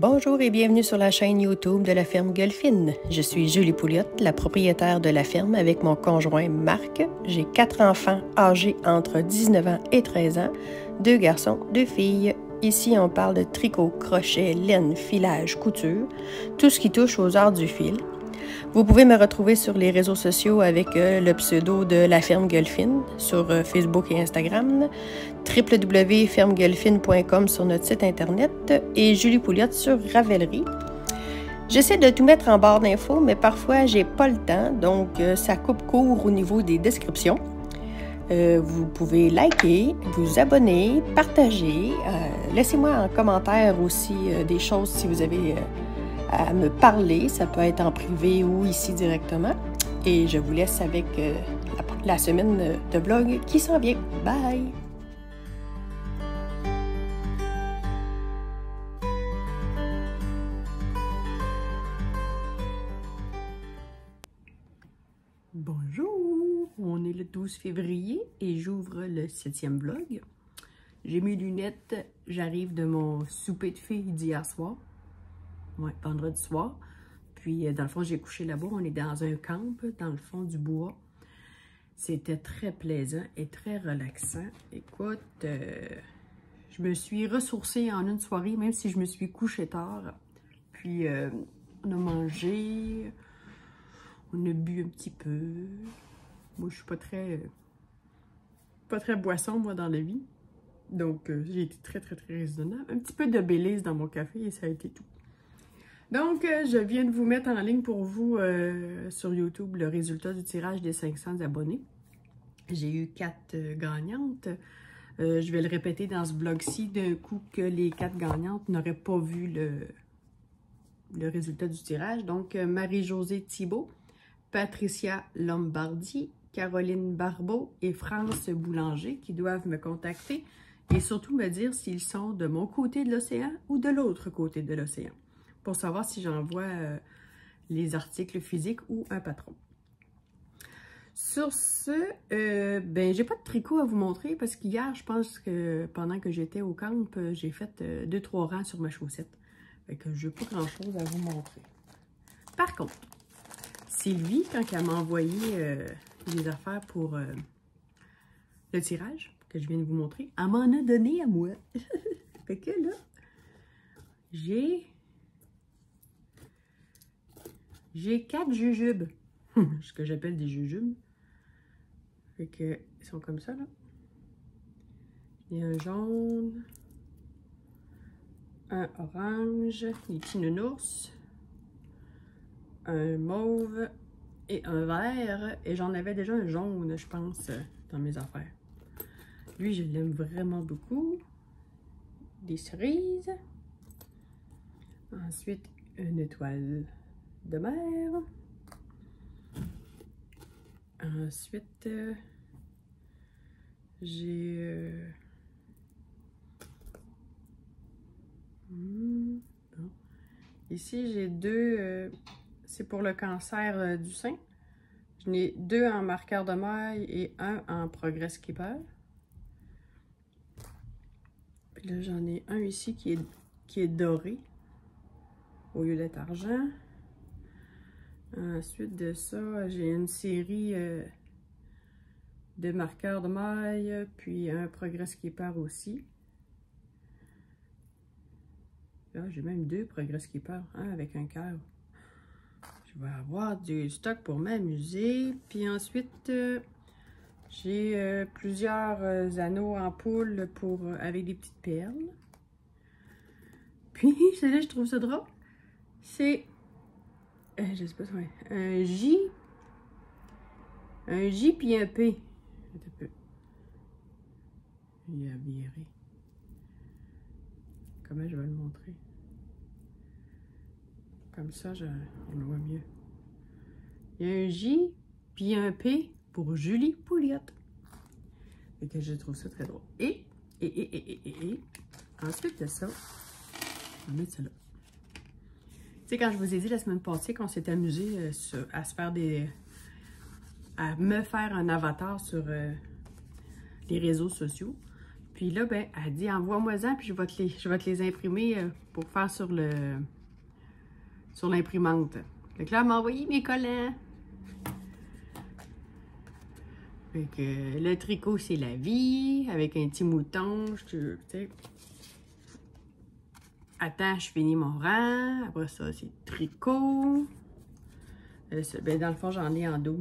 Bonjour et bienvenue sur la chaîne YouTube de la ferme Gueulfine. Je suis Julie Pouliot, la propriétaire de la ferme avec mon conjoint Marc. J'ai 4 enfants âgés entre 19 ans et 13 ans, 2 garçons, 2 filles. Ici, on parle de tricot, crochet, laine, filage, couture, tout ce qui touche aux arts du fil. Vous pouvez me retrouver sur les réseaux sociaux avec le pseudo de la ferme Gueulfine sur Facebook et Instagram, www.fermegueulfine.com sur notre site internet et Julie Pouliot sur Ravelry. J'essaie de tout mettre en barre d'infos, mais parfois j'ai pas le temps, donc ça coupe court au niveau des descriptions. Vous pouvez liker, vous abonner, partager. Laissez-moi en commentaire aussi des choses si vous avez à me parler. Ça peut être en privé ou ici directement. Et je vous laisse avec la semaine de vlog qui s'en vient. Bye! Bonjour! On est le 12 février et j'ouvre le 7e vlog. J'ai mes lunettes, j'arrive de mon souper de filles d'hier soir. Ouais, vendredi soir. Puis, dans le fond, j'ai couché là-bas. On est dans un camp, dans le fond du bois. C'était très plaisant et très relaxant. Écoute, je me suis ressourcée en une soirée, même si je me suis couchée tard. Puis, on a mangé, on a bu un petit peu. Moi, je suis pas très boisson, moi, dans la vie. Donc, j'ai été très raisonnable. Un petit peu de Baileys dans mon café et ça a été tout. Donc, je viens de vous mettre en ligne pour vous sur YouTube le résultat du tirage des 500 abonnés. J'ai eu 4 gagnantes. Je vais le répéter dans ce vlog-ci d'un coup que les 4 gagnantes n'auraient pas vu le résultat du tirage. Donc, Marie-Josée Thibault, Patricia Lombardi, Caroline Barbeau et France Boulanger qui doivent me contacter et surtout me dire s'ils sont de mon côté de l'océan ou de l'autre côté de l'océan, pour savoir si j'envoie les articles physiques ou un patron. Sur ce, ben j'ai pas de tricot à vous montrer parce qu'hier, je pense que pendant que j'étais au camp, j'ai fait 2-3 rangs sur ma chaussette. Fait que j'ai pas grand-chose à vous montrer. Par contre, Sylvie, quand elle m'a envoyé les affaires pour le tirage que je viens de vous montrer, elle m'en a donné à moi. Fait que là, j'ai 4 jujubes, ce que j'appelle des jujubes. Fait que, ils sont comme ça, là. Il y a un jaune, un orange, des petits nounours, un mauve et un vert. Et j'en avais déjà un jaune, je pense, dans mes affaires. Lui, je l'aime vraiment beaucoup. Des cerises. Ensuite, une étoile de mer. Ensuite, j'ai bon. Ici j'ai 2, c'est pour le cancer du sein. J'en ai 2 en marqueur de maille et 1 en progrès skipper. Puis là j'en ai un ici qui est doré au lieu d'être argent. Ensuite de ça, j'ai une série de marqueurs de maille, puis un progrès skipper aussi. Là, j'ai même 2 progrès skipper, avec un cœur. Je vais avoir du stock pour m'amuser. Puis ensuite, j'ai plusieurs anneaux en poule avec des petites perles. Puis, celle-là, je trouve ça drôle. C'est... je sais pas si c'est un J puis un P. Un peu. Il a viré. Comment je vais le montrer? Comme ça, on le voit mieux. Il y a un J puis un P pour Julie Pouliot. Et que je trouve ça très drôle. Et ensuite de ça, on va mettre ça là. Tu sais, quand je vous ai dit la semaine passée qu'on s'est amusé à se faire à me faire un avatar sur les réseaux sociaux, Puis là, ben, elle dit, envoie-moi-en, puis je vais te les imprimer pour faire sur l'imprimante. Fait que là, elle m'a envoyé mes collants. Fait que le tricot, c'est la vie, avec un petit mouton, tu sais. Attends, je finis mon rang. Après ça, c'est tricot. Ben, dans le fond, j'en ai en dos.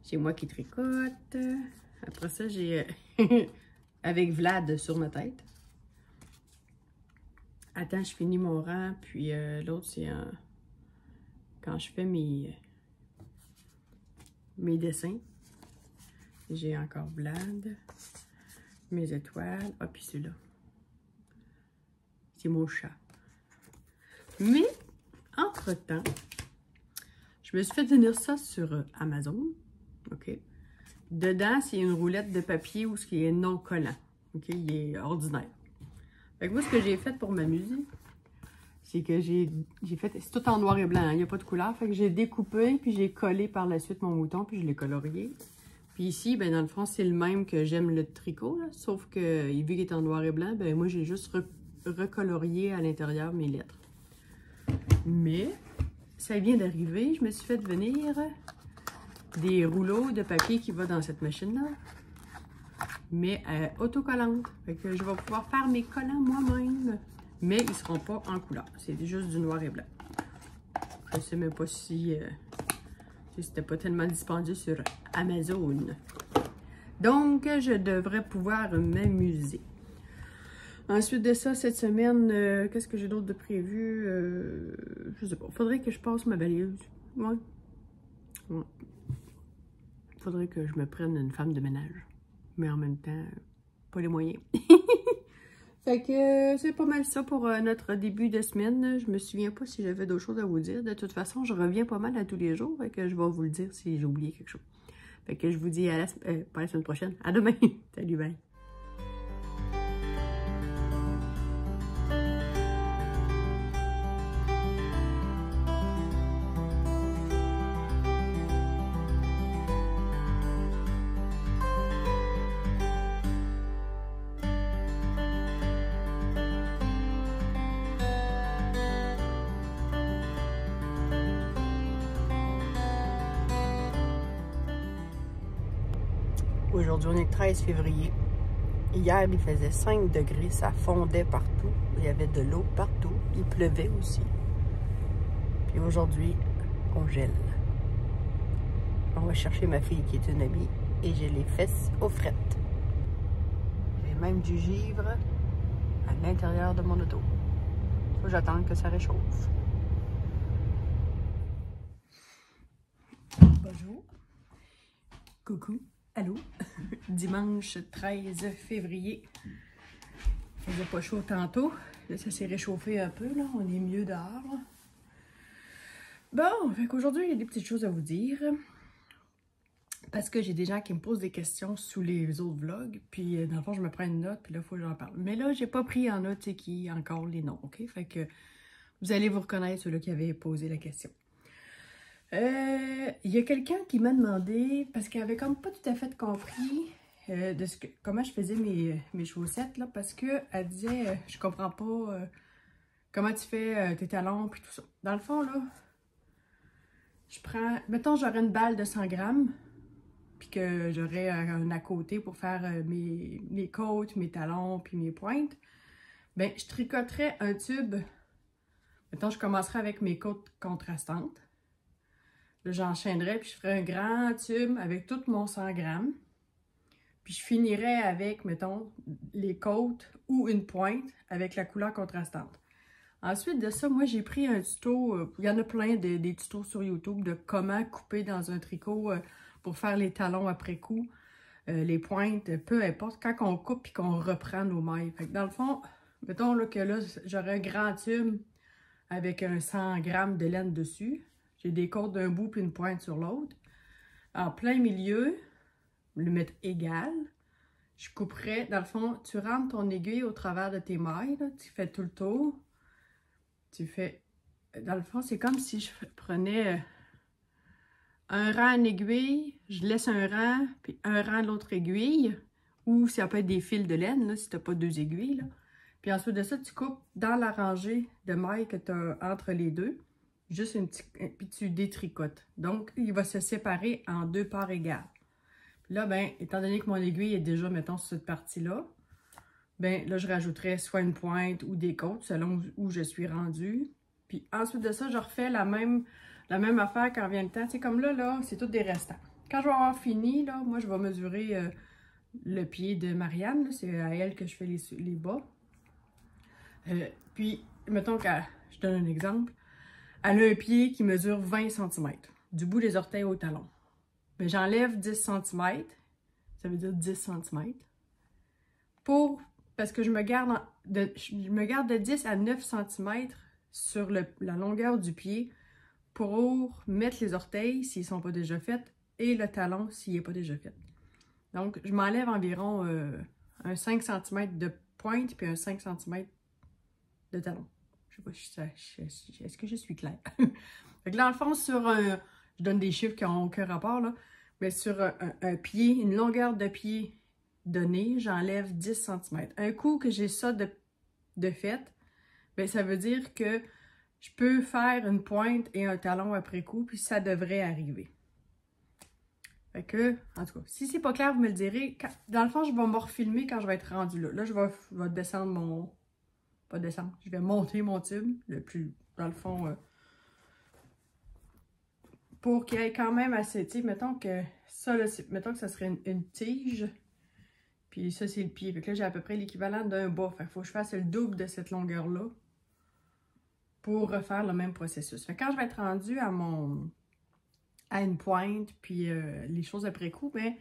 C'est moi qui tricote. Après ça, j'ai avec Vlad sur ma tête. Attends, je finis mon rang. Puis l'autre, c'est quand je fais mes dessins. J'ai encore Vlad. Mes étoiles. Ah, puis celui-là. C'est mon chat. Mais, entre-temps, je me suis fait venir ça sur Amazon. OK? Dedans, c'est une roulette de papier où ce qui est non collant. OK? Il est ordinaire. Fait que moi, ce que j'ai fait pour m'amuser, c'est que j'ai fait... C'est tout en noir et blanc, hein, il n'y a pas de couleur. Fait que j'ai découpé, puis j'ai collé par la suite mon mouton, puis je l'ai colorié. Puis ici, ben dans le fond, c'est le même que j'aime le tricot, là, sauf que vu qu'il est en noir et blanc, ben moi, j'ai juste recolorié à l'intérieur mes lettres. Mais, ça vient d'arriver, je me suis fait venir des rouleaux de papier qui vont dans cette machine-là, mais autocollante. Fait que je vais pouvoir faire mes collants moi-même, mais ils ne seront pas en couleur. C'est juste du noir et blanc. Je ne sais même pas si c'était pas tellement dispendieux sur Amazon. Donc, je devrais pouvoir m'amuser. Ensuite de ça, cette semaine, qu'est-ce que j'ai d'autre de prévu? Je sais pas. Faudrait que je passe ma balayeuse. Ouais. Faudrait que je me prenne une femme de ménage. Mais en même temps, pas les moyens. Fait que c'est pas mal ça pour notre début de semaine. Je me souviens pas si j'avais d'autres choses à vous dire. De toute façon, je reviens pas mal à tous les jours. Fait que je vais vous le dire si j'ai oublié quelque chose. Fait que je vous dis à pas la semaine prochaine. À demain. Salut, bye. Aujourd'hui, on est le 13 février. Hier, il faisait 5 degrés, ça fondait partout. Il y avait de l'eau partout. Il pleuvait aussi. Puis aujourd'hui, on gèle. On va chercher ma fille qui est une amie et j'ai les fesses aux frettes. J'ai même du givre à l'intérieur de mon auto. Faut que j'attende que ça réchauffe. Bonjour. Coucou. Allô? Dimanche 13 février. Il faisait pas chaud tantôt. Là, ça s'est réchauffé un peu, là. On est mieux dehors. Bon, fait qu'aujourd'hui, il y a des petites choses à vous dire. Parce que j'ai des gens qui me posent des questions sous les autres vlogs. Puis, dans le fond, je me prends une note, puis là, il faut que j'en parle. Mais là, j'ai pas pris en note, c'est qui encore les noms, OK? Fait que vous allez vous reconnaître ceux-là qui avaient posé la question. Il y a quelqu'un qui m'a demandé, parce qu'elle avait comme pas tout à fait compris de comment je faisais mes chaussettes, là, parce qu'elle disait, je comprends pas comment tu fais tes talons, puis tout ça. Dans le fond, là, je prends, mettons, j'aurais une balle de 100 grammes, puis que j'aurais un à côté pour faire mes côtes, mes talons, puis mes pointes. Ben, je tricoterais un tube, mettons, je commencerai avec mes côtes contrastantes. Là, j'enchaînerais, puis je ferais un grand tube avec tout mon 100 grammes. Puis je finirais avec, mettons, les côtes ou une pointe avec la couleur contrastante. Ensuite de ça, moi, j'ai pris un tuto. Il y en a plein des tutos sur YouTube de comment couper dans un tricot pour faire les talons après coup, les pointes, peu importe, quand on coupe puis qu'on reprend nos mailles. Fait que dans le fond, mettons là, que là, j'aurais un grand tube avec un 100 grammes de laine dessus. J'ai des côtes d'un bout puis une pointe sur l'autre. En plein milieu, le mettre égal. Je couperais, dans le fond, tu rentres ton aiguille au travers de tes mailles, là, tu fais tout le tour. Tu fais, dans le fond, c'est comme si je prenais un rang en aiguille, je laisse un rang, puis un rang de l'autre aiguille, ou ça peut être des fils de laine, là, si tu n'as pas deux aiguilles. Là. Puis ensuite de ça, tu coupes dans la rangée de mailles que tu as entre les deux, juste une petite, puis tu détricotes. Donc, il va se séparer en deux parts égales. Puis là, ben, étant donné que mon aiguille est déjà, mettons, sur cette partie-là, ben là, je rajouterais soit une pointe ou des côtes, selon où je suis rendue. Puis ensuite de ça, je refais la même affaire quand vient le temps. C'est comme là, c'est tout des restants. Quand je vais avoir fini, là, moi, je vais mesurer le pied de Marianne. C'est à elle que je fais les bas. Puis, mettons que, je donne un exemple, elle a un pied qui mesure 20 cm, du bout des orteils au talon. Mais j'enlève 10 cm, ça veut dire 10 cm, parce que je me garde de 10 à 9 cm sur la longueur du pied pour mettre les orteils s'ils ne sont pas déjà faits et le talon s'il n'est pas déjà fait. Donc, je m'enlève environ un 5 cm de pointe puis un 5 cm de talon. Je sais pas, est-ce que je suis claire? Fait que là, dans le fond, je donne des chiffres qui n'ont aucun rapport, là, mais sur un pied, une longueur de pied donnée, j'enlève 10 cm. Un coup que j'ai ça de fait, bien, ça veut dire que je peux faire une pointe et un talon après coup, puis ça devrait arriver. Fait que, en tout cas, si c'est pas clair, vous me le direz. Dans le fond, je vais me refilmer quand je vais être rendue là. Là, je vais descendre mon... Pas descendre, je vais monter mon tube, le plus, dans le fond, pour qu'il y ait quand même assez, tu sais, mettons que ça, là, mettons que ça serait une tige, puis ça, c'est le pied. Fait que là, j'ai à peu près l'équivalent d'un bas. Fait qu'il faut que je fasse le double de cette longueur-là pour refaire le même processus. Fait que quand je vais être rendue à une pointe, puis les choses après coup, ben,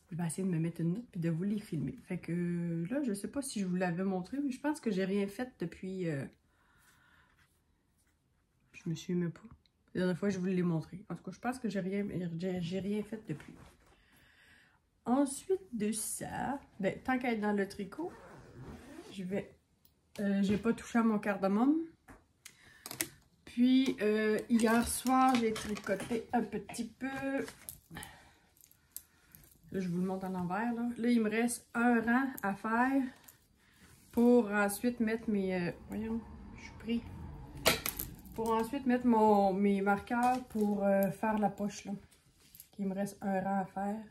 je vais essayer de me mettre une note puis de vous les filmer. Fait que là, je sais pas si je vous l'avais montré, mais je pense que j'ai rien fait depuis... je me souviens pas. La dernière fois, je vous l'ai montré. En tout cas, je pense que j'ai rien fait depuis. Ensuite de ça, ben, tant qu'à être dans le tricot, je vais... j'ai pas touché à mon cardamome. Puis, hier soir, j'ai tricoté un petit peu... Là, je vous le montre à l'envers. Là, il me reste un rang à faire pour ensuite mettre mes... voyons, je suis pris. Pour ensuite mettre mes marqueurs pour faire la poche. Là. Il me reste un rang à faire.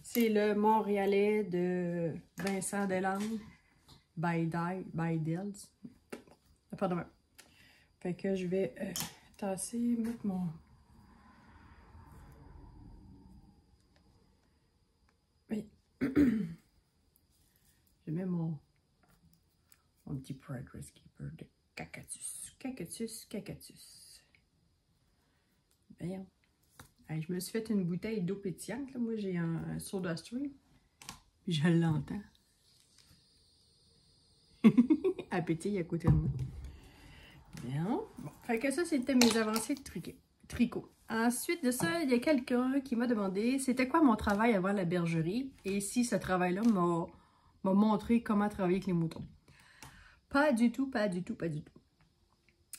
C'est le Montréalais de Vincent Delangue. By Dells. Pas demain. Fait que je vais tasser, mettre mon... Oui. Je mets mon petit Progress Keeper de Cacatus. Voyons. Hey, je me suis fait une bouteille d'eau pétillante. Là. Moi, j'ai un soda stream. Puis je l'entends. Elle pétille à côté de moi. Bien. Bon. Fait que ça, c'était mes avancées de tricot. Ensuite de ça, il y a quelqu'un qui m'a demandé c'était quoi mon travail avant la bergerie et si ce travail-là m'a montré comment travailler avec les moutons. Pas du tout.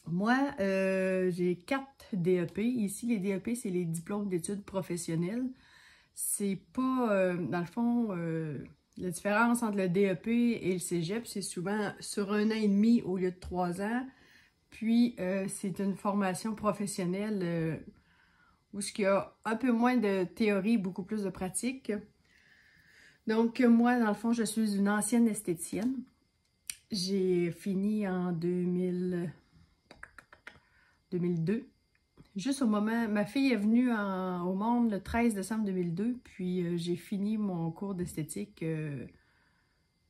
Moi, j'ai 4 DEP. Ici, les DEP, c'est les diplômes d'études professionnelles. C'est pas, dans le fond, la différence entre le DEP et le cégep, c'est souvent sur 1 an et demi au lieu de 3 ans. Puis, c'est une formation professionnelle où il y a un peu moins de théorie, beaucoup plus de pratique. Donc, moi, dans le fond, je suis une ancienne esthéticienne. J'ai fini en 2002. Juste au moment, ma fille est venue au monde le 13 décembre 2002, puis j'ai fini mon cours d'esthétique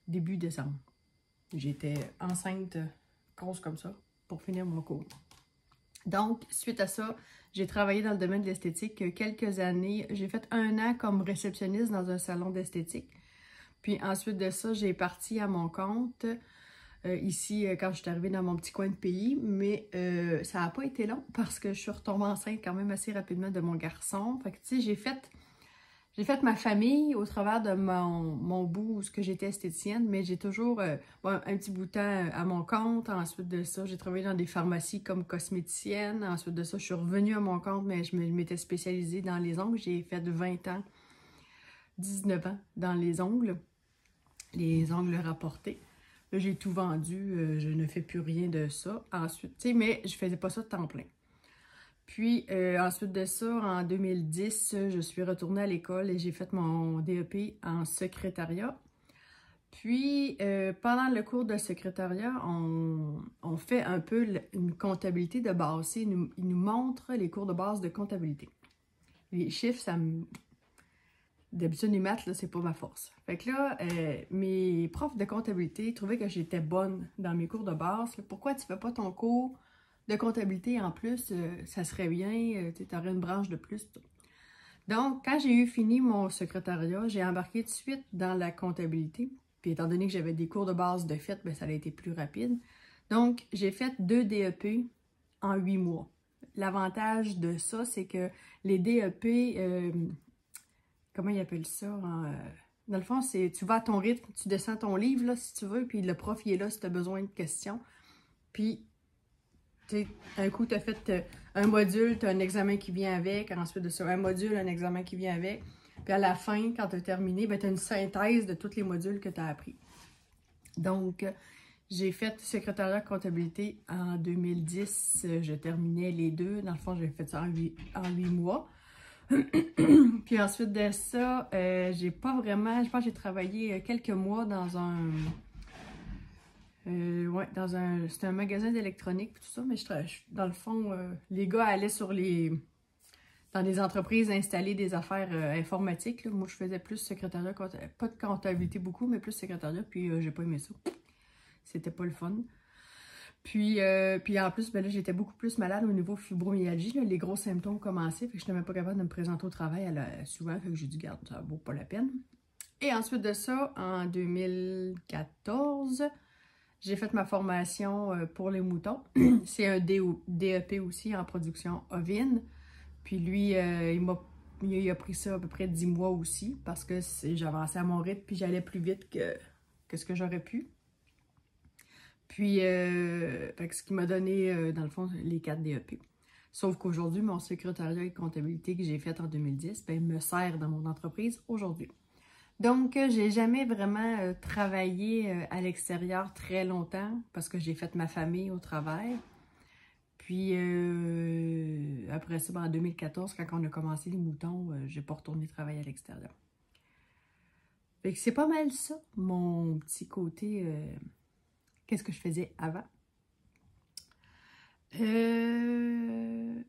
début décembre. J'étais enceinte, grosse comme ça, pour finir mon cours. Donc, suite à ça, j'ai travaillé dans le domaine de l'esthétique quelques années. J'ai fait 1 an comme réceptionniste dans un salon d'esthétique. Puis ensuite de ça, j'ai parti à mon compte. Ici, quand je suis arrivée dans mon petit coin de pays, mais ça n'a pas été long parce que je suis retombée enceinte quand même assez rapidement de mon garçon. Fait que, tu sais, J'ai fait ma famille au travers de mon bout où j'étais esthéticienne, mais j'ai toujours un petit bout de temps à mon compte. Ensuite de ça, j'ai travaillé dans des pharmacies comme cosméticienne. Ensuite de ça, je suis revenue à mon compte, mais je m'étais spécialisée dans les ongles. J'ai fait 20 ans, 19 ans dans les ongles rapportés. Là, j'ai tout vendu, je ne fais plus rien de ça. Ensuite, tu sais, mais je faisais pas ça de temps plein. Puis, ensuite de ça, en 2010, je suis retournée à l'école et j'ai fait mon DEP en secrétariat. Puis, pendant le cours de secrétariat, on fait un peu une comptabilité de base. Il nous montre les cours de base de comptabilité. Les chiffres, ça me... D'habitude, les maths, là, c'est pas ma force. Fait que là, mes profs de comptabilité trouvaient que j'étais bonne dans mes cours de base. Pourquoi tu fais pas ton cours de comptabilité en plus? Ça serait bien, tu aurais une branche de plus. Donc, quand j'ai eu fini mon secrétariat, j'ai embarqué tout de suite dans la comptabilité. Puis, étant donné que j'avais des cours de base de fait, bien, ça a été plus rapide. Donc, j'ai fait 2 DEP en 8 mois. L'avantage de ça, c'est que les DEP... comment ils appellent ça? Dans le fond, c'est tu vas à ton rythme, tu descends ton livre là, si tu veux, puis le prof il est là si tu as besoin de questions. Puis, tu sais, un coup, tu as fait un module, tu as un examen qui vient avec. Ensuite de ça, un module, un examen qui vient avec. Puis à la fin, quand tu as terminé, ben, tu as une synthèse de tous les modules que tu as appris. Donc, j'ai fait secrétariat comptabilité en 2010. Je terminais les deux. Dans le fond, j'ai fait ça en 8 mois. Puis ensuite de ça, j'ai pas vraiment... Je pense que j'ai travaillé quelques mois dans un... c'était un magasin d'électronique et tout ça, mais dans le fond, les gars allaient dans des entreprises installer des affaires informatiques. Là. Moi, je faisais plus secrétariat, pas de comptabilité beaucoup, mais plus secrétariat, puis j'ai pas aimé ça. C'était pas le fun. Puis en plus, ben là, j'étais beaucoup plus malade au niveau fibromyalgie. Là, les gros symptômes commençaient, fait que je n'étais même pas capable de me présenter au travail souvent, fait que j'ai dit, garde, ça vaut pas la peine. Et ensuite de ça, en 2014, j'ai fait ma formation pour les moutons. C'est un DEP aussi en production ovine. Puis lui, il a pris ça à peu près 10 mois aussi, parce que j'avançais à mon rythme, puis j'allais plus vite que ce que j'aurais pu. Puis, ce qui m'a donné, dans le fond, les 4 DEP. Sauf qu'aujourd'hui, mon secrétariat et comptabilité que j'ai fait en 2010, ben, me sert dans mon entreprise aujourd'hui. Donc, j'ai jamais vraiment travaillé à l'extérieur très longtemps parce que j'ai fait ma famille au travail. Puis, après ça, ben, en 2014, quand on a commencé les moutons, j'ai pas retourné travailler à l'extérieur. Fait que c'est pas mal ça, mon petit côté... Qu'est-ce que je faisais avant? Les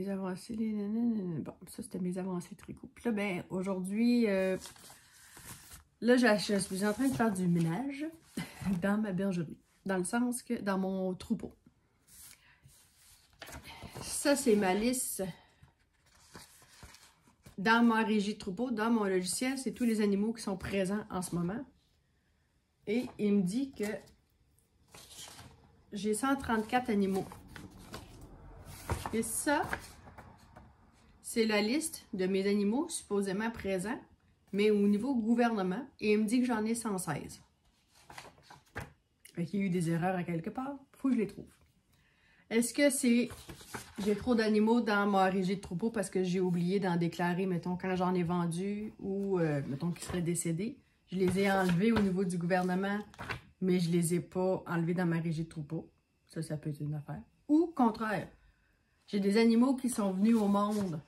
avancées, bon, ça c'était mes avancées tricot. Puis là, ben, aujourd'hui, là, je suis en train de faire du ménage dans ma bergerie. Dans le sens que, dans mon troupeau. Ça, c'est ma liste. Dans ma régie de troupeau, dans mon logiciel, c'est tous les animaux qui sont présents en ce moment. Et il me dit que j'ai 134 animaux. Et ça, c'est la liste de mes animaux supposément présents, mais au niveau gouvernement. Et il me dit que j'en ai 116. Fait qu'il y a eu des erreurs à quelque part. Il faut que je les trouve. Est-ce que c'est... J'ai trop d'animaux dans ma régie de troupeau parce que j'ai oublié d'en déclarer, mettons, quand j'en ai vendu ou, mettons, qu'ils seraient décédés. Je les ai enlevés au niveau du gouvernement, mais je les ai pas enlevés dans ma régie de troupeau. Ça peut être une affaire. Ou, contraire, j'ai des animaux qui sont venus au monde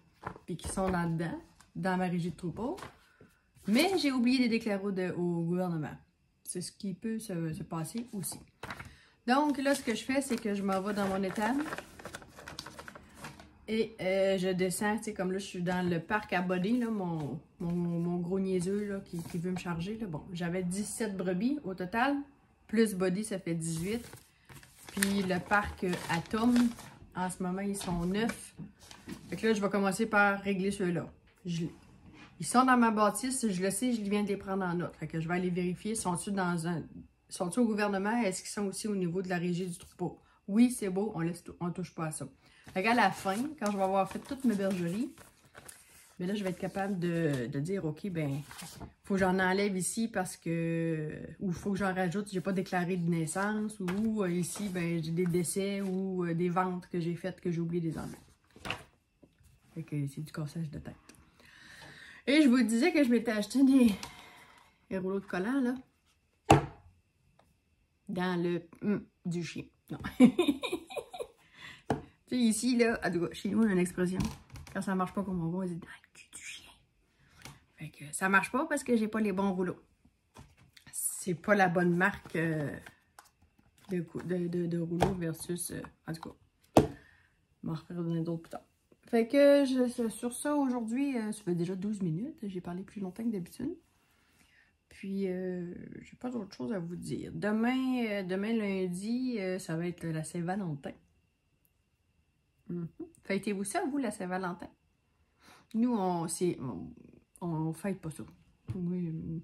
puis qui sont là-dedans, dans ma régie de troupeau, mais j'ai oublié de les déclarer au gouvernement. C'est ce qui peut se passer aussi. Donc, là, ce que je fais, c'est que je m'en vais dans mon étable et je descends, tu sais, comme là, je suis dans le parc à body, là, mon gros niaiseux là, qui veut me charger. Là. Bon, j'avais 17 brebis au total, plus body, ça fait 18. Puis le parc Atom, en ce moment, ils sont 9. Fait que là, je vais commencer par régler ceux-là. Ils sont dans ma bâtisse, je le sais, je viens de les prendre en note. Fait que je vais aller vérifier, sont-ils au gouvernement? Est-ce qu'ils sont aussi au niveau de la régie du troupeau? Oui, c'est beau, on touche pas à ça. Fait qu'à la fin, quand je vais avoir fait toute ma bergerie, Mais là, je vais être capable de dire, OK, ben, faut que j'en enlève ici parce que... Ou faut que j'en rajoute, j'ai pas déclaré de naissance. Ou ici, ben, j'ai des décès ou des ventes que j'ai faites que j'ai oublié de les enlever. Fait que c'est du cassage de tête. Et je vous disais que je m'étais acheté des rouleaux de collants, là. Dans le du chien. Non. Tu sais, ici, là, en tout cas, chez nous, on a une expression. Quand ça marche pas comme on va, on dit dans le cul du chien. Fait que ça marche pas parce que j'ai pas les bons rouleaux. C'est pas la bonne marque de rouleaux versus... en tout cas, je m'en referai d'autres plus tard. Fait que sur ça, aujourd'hui, ça fait déjà 12 minutes. J'ai parlé plus longtemps que d'habitude. Puis, j'ai pas d'autre chose à vous dire. Demain lundi, ça va être la Saint-Valentin. Fêtez-vous ça, vous, la Saint-Valentin? Nous, on fête pas ça. Oui,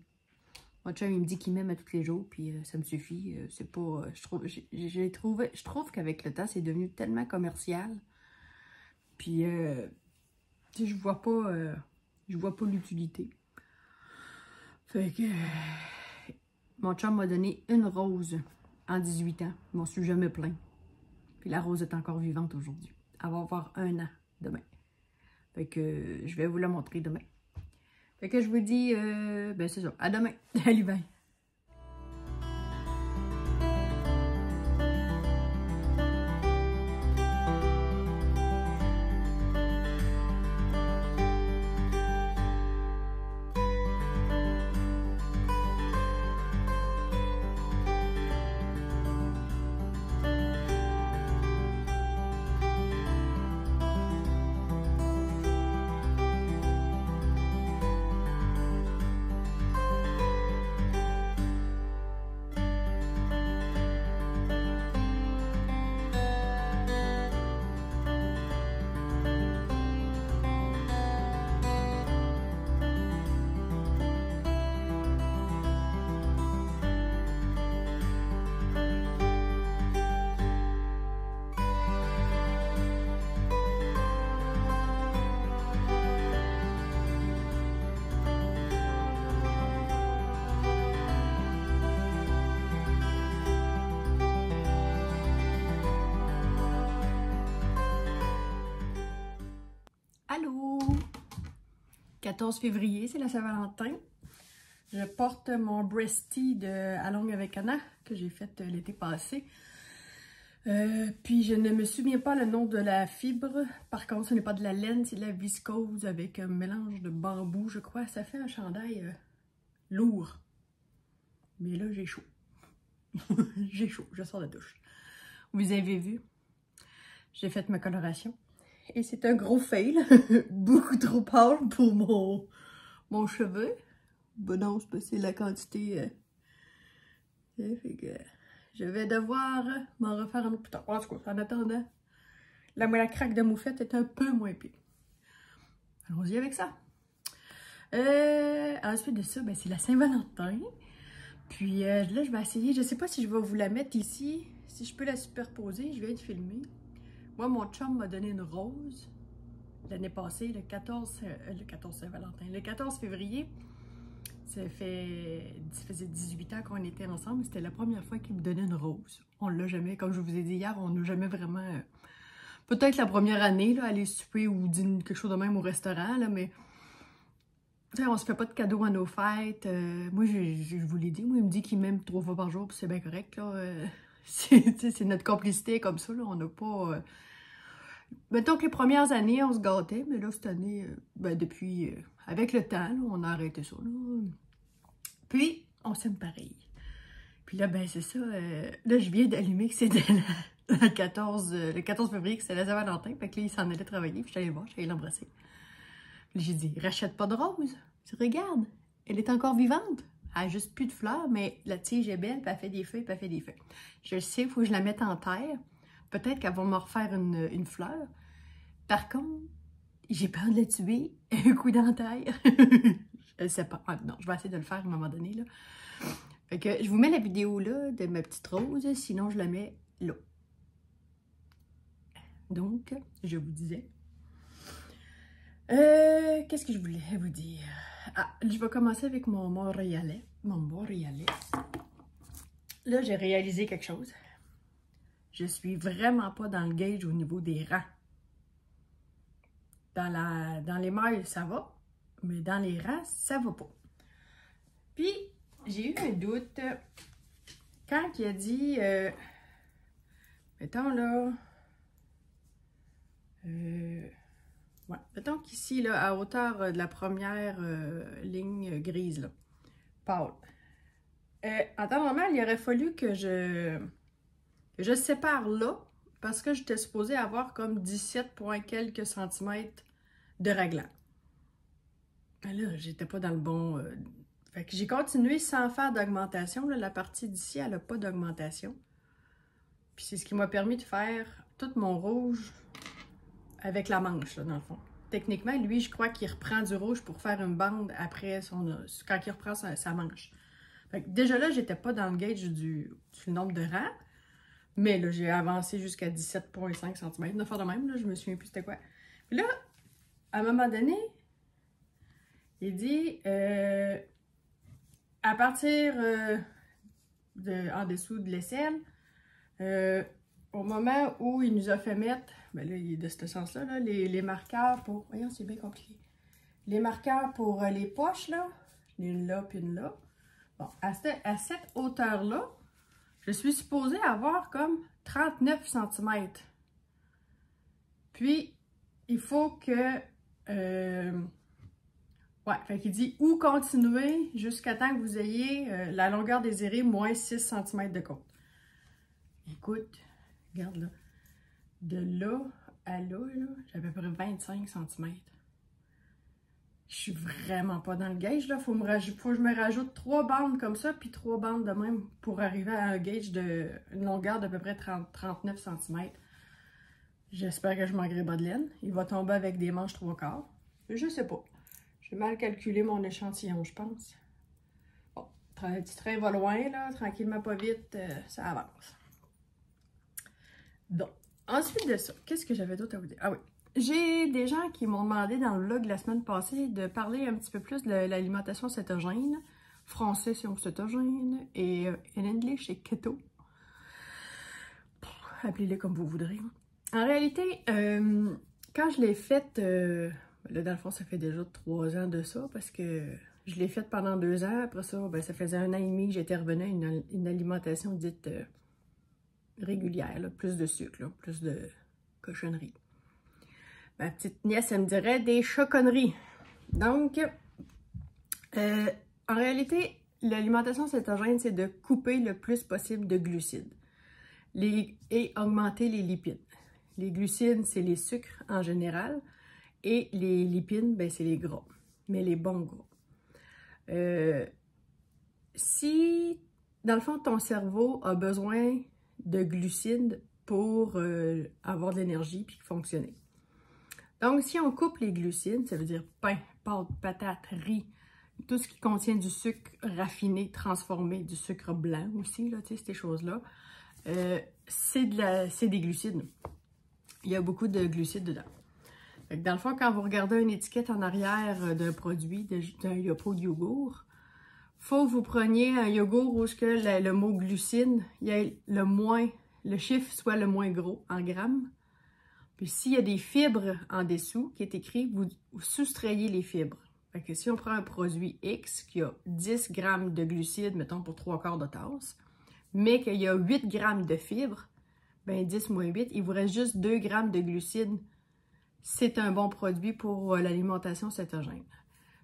mon chum, il me dit qu'il m'aime à tous les jours, puis ça me suffit. C'est pas... je trouve qu'avec le temps, c'est devenu tellement commercial. Puis, je vois pas l'utilité. Fait que... mon chum m'a donné une rose en 18 ans. Je m'en suis jamais plaint. Puis la rose est encore vivante aujourd'hui. Elle va avoir 1 an demain. Fait que je vais vous la montrer demain. Fait que je vous dis, ben c'est ça. À demain. Allez, bye. Allô! 14 février, c'est la Saint-Valentin. Je porte mon breastie de À longue avec Anna que j'ai fait l'été passé. Puis je ne me souviens pas le nom de la fibre. Par contre, ce n'est pas de la laine, c'est de la viscose avec un mélange de bambou, je crois. Ça fait un chandail lourd. Mais là, j'ai chaud. J'ai chaud, je sors de la douche. Vous avez vu? J'ai fait ma coloration. Et c'est un gros fail. Beaucoup trop pâle pour mon cheveu. Bon non, c'est la quantité. Fait que je vais devoir m'en refaire un autre plus tard. En tout cas, en attendant, la craque de moufette est un peu moins pire. Allons-y avec ça. Ensuite de ça, ben, c'est la Saint-Valentin. Puis là, je vais essayer. Je ne sais pas si je vais vous la mettre ici. Si je peux la superposer, je vais être filmée. Moi, mon chum m'a donné une rose l'année passée, le 14 Saint-Valentin. Le 14 février, ça faisait 18 ans qu'on était ensemble. C'était la première fois qu'il me donnait une rose. On l'a jamais, comme je vous ai dit hier, on n'a jamais vraiment... peut-être la première année, là, aller souper ou dîner quelque chose de même au restaurant, là, mais... on se fait pas de cadeaux à nos fêtes. Moi, je vous l'ai dit, moi, il me dit qu'il m'aime 3 fois par jour, puis c'est bien correct, là. C'est notre complicité comme ça, là. On n'a pas... Mettons que les premières années, on se gâtait, mais là, cette année, ben, depuis... avec le temps, là, on a arrêté ça, là. Puis, on s'aime pareil. Puis là, ben, c'est ça. Là, je viens d'allumer que c'était le 14 février, que c'était la Saint-Valentin. Fait que là, il s'en allait travailler, puis je suis allée le voir, je suis allée l'embrasser. J'ai dit, rachète pas de rose. Tu regardes, elle est encore vivante. Elle n'a juste plus de fleurs, mais la tige est belle, puis elle fait des feuilles, puis elle fait des feuilles. Je le sais, il faut que je la mette en terre. Peut-être qu'elle va me refaire une fleur. Par contre, j'ai peur de la tuer. Un coup dans la terre. Je sais pas. Ah, non, je vais essayer de le faire à un moment donné, là. Fait que je vous mets la vidéo, là, de ma petite rose. Sinon, je la mets là. Donc, je vous disais... Qu'est-ce que je voulais vous dire? Ah, je vais commencer avec mon Montréalais. Mon Montréalais. Là, j'ai réalisé quelque chose. Je suis vraiment pas dans le gauge au niveau des rangs. Dans les mailles, ça va. Mais dans les rangs, ça va pas. Puis, j'ai eu un doute quand il a dit... mettons là... ouais, mettons qu'ici, là, à hauteur de la première ligne grise, là, pâle. En temps normal, il aurait fallu que je sépare là, parce que j'étais supposée avoir comme 17 points quelques centimètres de raglan. Mais là, j'étais pas dans le bon... Fait que j'ai continué sans faire d'augmentation. La partie d'ici, elle n'a pas d'augmentation. Puis c'est ce qui m'a permis de faire tout mon rouge avec la manche, là, dans le fond. Techniquement, lui, je crois qu'il reprend du rouge pour faire une bande après quand il reprend sa manche. Fait que déjà là, j'étais pas dans le gauge du nombre de rangs. Mais là, j'ai avancé jusqu'à 17,5 cm. Une affaire de même, là, je me souviens plus c'était quoi. Puis là, à un moment donné, il dit... à partir en dessous de l'aisselle, au moment où il nous a fait mettre, ben là, il est de ce sens-là, là, les marqueurs pour... Voyons, c'est bien compliqué. Les marqueurs pour les poches, là, une là, puis une là. Bon, à cette hauteur-là, je suis supposée avoir comme 39 cm. Puis, il faut que... ouais, fait qu'il dit ou continuer jusqu'à temps que vous ayez la longueur désirée moins 6 cm de côte. Écoute, regarde là. De là à là, j'ai à peu près 25 cm. Je suis vraiment pas dans le gauge, là. Faut que je me rajoute 3 bandes comme ça, puis 3 bandes de même pour arriver à un gauge une longueur d'à peu près 39 cm. J'espère que je manquerai pas de laine. Il va tomber avec des manches 3/4. Je sais pas. J'ai mal calculé mon échantillon, je pense. Bon, le petit train va loin, là. Tranquillement, pas vite, ça avance. Donc, ensuite de ça, qu'est-ce que j'avais d'autre à vous dire? Ah oui, j'ai des gens qui m'ont demandé dans le vlog la semaine passée de parler un petit peu plus de l'alimentation cétogène. Français, c'est cétogène, et en anglais, c'est keto. Appelez-les comme vous voudrez. En réalité, quand je l'ai faite... là, dans le fond, ça fait déjà 3 ans de ça parce que je l'ai faite pendant 2 ans. Après ça, ben, ça faisait 1 an et demi que j'étais revenue à une alimentation dite régulière, là, plus de sucre, là, plus de cochonneries. Ma petite nièce, elle me dirait des choconneries. Donc, en réalité, l'alimentation cétogène, c'est de couper le plus possible de glucides et augmenter les lipides. Les glucides, c'est les sucres en général. Et les lipides, ben, c'est les gras, mais les bons gras. Si, dans le fond, ton cerveau a besoin de glucides pour avoir de l'énergie puis fonctionner. Donc, si on coupe les glucides, ça veut dire pain, pâtes, patates, riz, tout ce qui contient du sucre raffiné, transformé, du sucre blanc aussi, là, tu sais, ces choses-là, c'est des glucides. Il y a beaucoup de glucides dedans. Dans le fond, quand vous regardez une étiquette en arrière d'un produit, d'un pot de yogourt, il faut que vous preniez un yogourt où le mot glucide, il y a le chiffre soit le moins gros en grammes. Puis s'il y a des fibres en dessous qui est écrit, vous soustrayez les fibres. Fait que si on prend un produit X qui a 10 grammes de glucides, mettons pour 3/4 de tasse, mais qu'il y a 8 grammes de fibres, ben 10 moins 8, il vous reste juste 2 grammes de glucides. C'est un bon produit pour l'alimentation cétogène.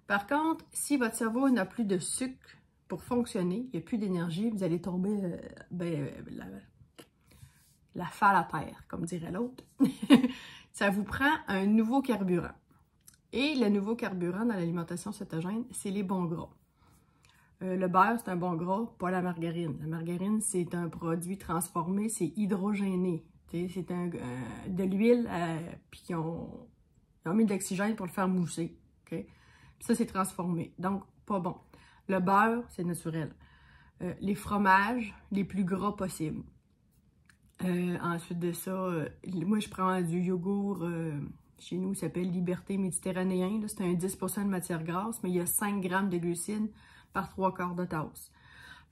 Par contre, si votre cerveau n'a plus de sucre pour fonctionner, il n'y a plus d'énergie, vous allez tomber la falle à terre, comme dirait l'autre. Ça vous prend un nouveau carburant. Et le nouveau carburant dans l'alimentation cétogène, c'est les bons gras. Le beurre, c'est un bon gras, pas la margarine. La margarine, c'est un produit transformé, c'est hydrogéné. C'est de l'huile, puis ils ont mis de l'oxygène pour le faire mousser. Okay? Puis ça, c'est transformé. Donc, pas bon. Le beurre, c'est naturel. Les fromages, les plus gras possibles. Ensuite de ça, moi, je prends du yogourt Chez nous, il s'appelle Liberté Méditerranéen. C'est un 10% de matière grasse, mais il y a 5 grammes de glucides par 3/4 de tasse.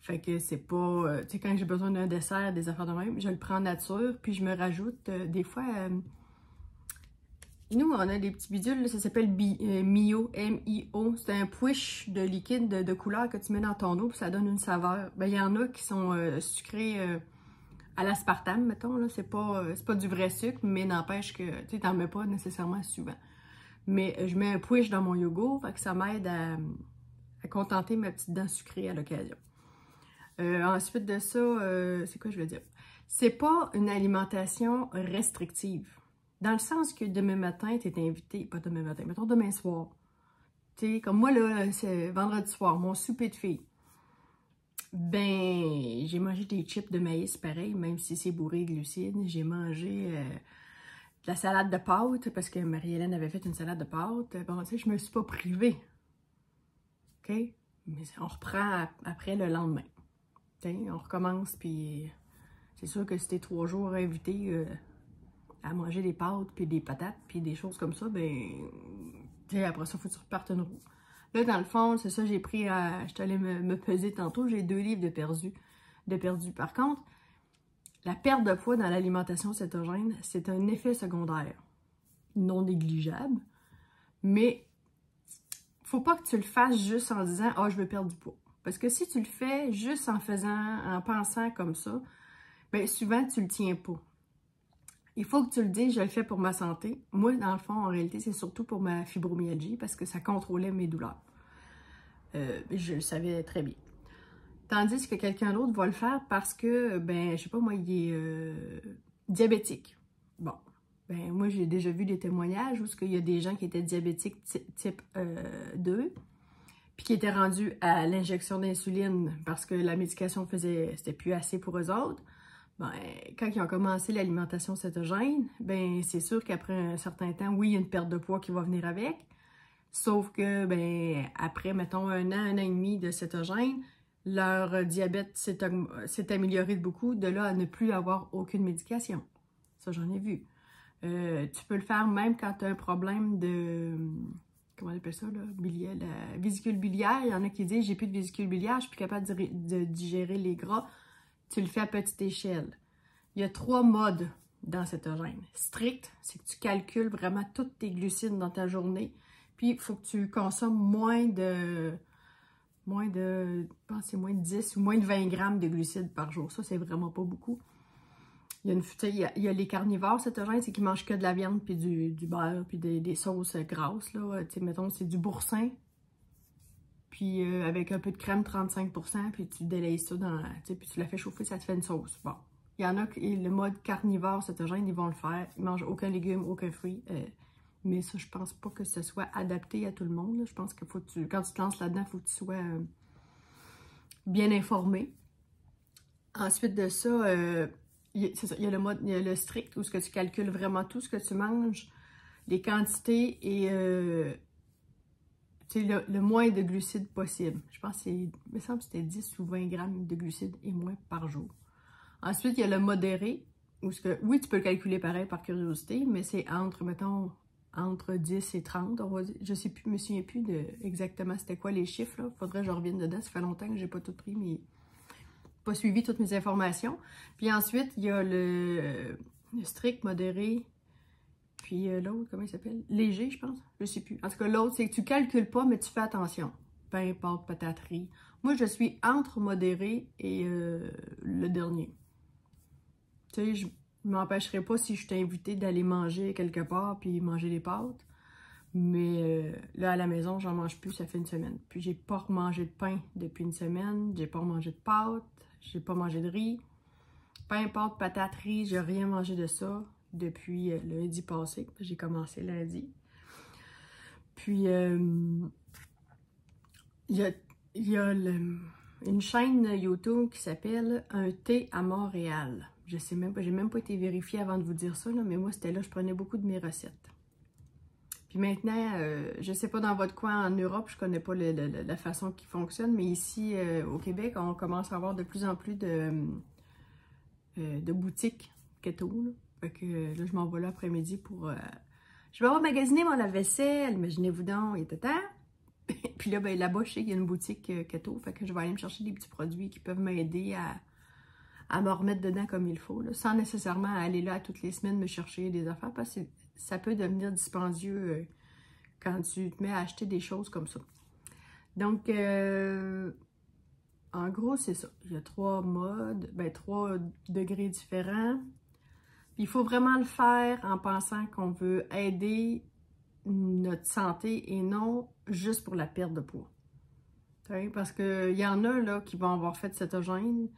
Fait que c'est pas... tu sais, quand j'ai besoin d'un dessert, des affaires de même, je le prends en nature, puis je me rajoute des fois... nous, on a des petits bidules, là, ça s'appelle Mio, M-I-O. C'est un push de liquide de couleur que tu mets dans ton eau, puis ça donne une saveur. Ben, il y en a qui sont sucrés à l'aspartame, mettons. Là, c'est pas du vrai sucre, mais n'empêche que tu sais, t'en mets pas nécessairement souvent. Mais je mets un push dans mon yogourt, fait que ça m'aide à contenter ma petite dent sucrée à l'occasion. Ensuite de ça, c'est quoi je veux dire? C'est pas une alimentation restrictive. Dans le sens que demain matin, tu es invité, pas demain matin, mettons demain soir. Tu sais, comme moi, là, c'est vendredi soir, mon souper de filles. Ben, j'ai mangé des chips de maïs, pareil, même si c'est bourré de glucides. J'ai mangé de la salade de pâtes, parce que Marie-Hélène avait fait une salade de pâtes. Bon, tu sais, je me suis pas privée. OK? Mais on reprend après le lendemain. Tu sais, on recommence, puis c'est sûr que si t'es 3 jours invité à manger des pâtes, puis des patates, puis des choses comme ça, ben, tu sais, après ça, faut que tu repartes une roue. Là, dans le fond, c'est ça, j'ai pris, je suis allée me peser tantôt, j'ai 2 livres de perdu. Par contre, la perte de poids dans l'alimentation cétogène, c'est un effet secondaire non négligeable, mais faut pas que tu le fasses juste en disant « Ah, je veux perdre du poids ». Parce que si tu le fais juste en pensant comme ça, bien souvent, tu le tiens pas. Il faut que tu le dises, je le fais pour ma santé. Moi, dans le fond, en réalité, c'est surtout pour ma fibromyalgie parce que ça contrôlait mes douleurs. Je le savais très bien. Tandis que quelqu'un d'autre va le faire parce que, ben, je sais pas, moi, il est diabétique. Bon, ben, moi, j'ai déjà vu des témoignages où il y a des gens qui étaient diabétiques type 2, puis qui étaient rendus à l'injection d'insuline parce que la médication c'était plus assez pour eux autres. Ben, quand ils ont commencé l'alimentation cétogène, ben c'est sûr qu'après un certain temps, oui, il y a une perte de poids qui va venir avec. Sauf que, ben, après, mettons, un an et demi de cétogène, leur diabète s'est amélioré de beaucoup, de là à ne plus avoir aucune médication. Ça, j'en ai vu. Tu peux le faire même quand tu as un problème de... Comment on appelle ça, là? La vésicule biliaire. Il y en a qui disent, j'ai plus de vésicule biliaire, je suis plus capable de digérer les gras. Tu le fais à petite échelle. Il y a 3 modes dans cétogène. Strict, c'est que tu calcules vraiment tous tes glucides dans ta journée. Puis, il faut que tu consommes moins de, je pense que c'est moins de 10 ou moins de 20 grammes de glucides par jour. Ça, c'est vraiment pas beaucoup. Il y a les carnivores cétogènes, c'est qu'ils mangent que de la viande, puis du beurre, puis des sauces grasses. Là. Mettons, c'est du boursin. Puis avec un peu de crème, 35%, puis tu délayes ça puis tu la fais chauffer, ça te fait une sauce. Bon, il y en a qui, le mode carnivore cétogène, ils vont le faire. Ils mangent aucun légume, aucun fruit. Mais ça, je pense pas que ce soit adapté à tout le monde. Là. Je pense que quand tu te lances là-dedans, il faut que tu sois bien informé. Ensuite de ça, c'est ça, il y a le strict, où ce que tu calcules vraiment tout ce que tu manges, les quantités et... le moins de glucides possible. Je pense que il me semble que c'était 10 ou 20 grammes de glucides et moins par jour. Ensuite, il y a le modéré, où oui, tu peux le calculer pareil par curiosité, mais c'est mettons, entre 10 et 30, on va dire. Je sais plus, je me souviens plus exactement c'était quoi les chiffres, là. Faudrait que je revienne dedans. Ça fait longtemps que j'ai pas tout pris, mais pas suivi toutes mes informations. Puis ensuite, il y a le strict, modéré, puis l'autre, comment il s'appelle? Léger, je pense. Je sais plus. En tout cas, l'autre, c'est que tu calcules pas, mais tu fais attention. Pain, pâte, pataterie. Moi, je suis entre modéré et le dernier. Tu sais, je m'empêcherai pas si je suis invitée d'aller manger quelque part puis manger des pâtes. Mais là, à la maison, j'en mange plus, ça fait une semaine. Puis j'ai pas remangé de pain depuis une semaine. J'ai pas mangé de pâtes. J'ai pas mangé de riz. Pain, pâte, pataterie, j'ai rien mangé de ça depuis lundi passé. J'ai commencé lundi. Puis, il y a une chaîne YouTube qui s'appelle Un thé à Montréal. Je sais même pas, j'ai même pas été vérifiée avant de vous dire ça, là, mais moi, c'était là, je prenais beaucoup de mes recettes. Puis maintenant, je sais pas dans votre coin en Europe, je connais pas la façon qui fonctionne, mais ici, au Québec, on commence à avoir de plus en plus de boutiques keto, là. Fait que là, je m'en vais là après-midi pour Je vais avoir magasiné mon lave-vaisselle, imaginez-vous donc, il était temps. Puis là, ben, là-bas, je sais qu'il y a une boutique keto, fait que je vais aller me chercher des petits produits qui peuvent m'aider à me remettre dedans comme il faut, là, sans nécessairement aller là toutes les semaines me chercher des affaires, parce que ça peut devenir dispendieux quand tu te mets à acheter des choses comme ça. Donc, en gros, c'est ça. Il y a 3 modes, ben 3 degrés différents. Puis il faut vraiment le faire en pensant qu'on veut aider notre santé et non juste pour la perte de poids. Okay? Parce qu'il y en a là qui vont avoir fait cétogène,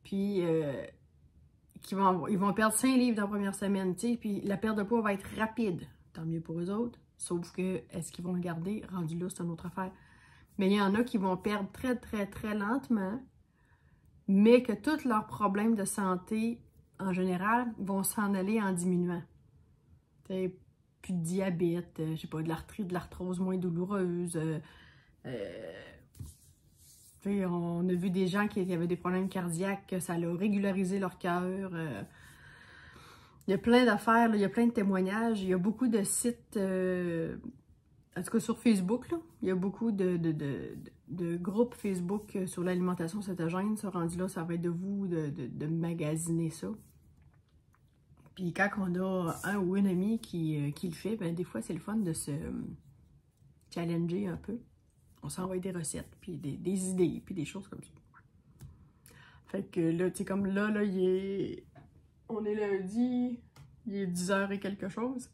puis ils vont perdre 5 livres dans la première semaine, puis la perte de poids va être rapide. Tant mieux pour eux autres. Sauf que, est-ce qu'ils vont le garder? Rendu là, c'est une autre affaire. Mais il y en a qui vont perdre très, très, très lentement, mais que tous leurs problèmes de santé, en général, vont s'en aller en diminuant. T'sais, plus de diabète, je sais pas, de l'arthrite, de l'arthrose moins douloureuse. On a vu des gens qui avaient des problèmes cardiaques, que ça a régularisé leur cœur. Il y a plein d'affaires, il y a plein de témoignages. Il y a beaucoup de sites, en tout cas sur Facebook, là, il y a beaucoup de groupes Facebook sur l'alimentation cétogène. Ça, rendu là, ça va être de vous de magasiner ça. Puis quand on a un ou une amie qui le fait, ben des fois, c'est le fun de se challenger un peu. On s'envoie des recettes, puis des idées, puis des choses comme ça. Fait que là, tu sais, comme là, on est lundi, il est 10h et quelque chose.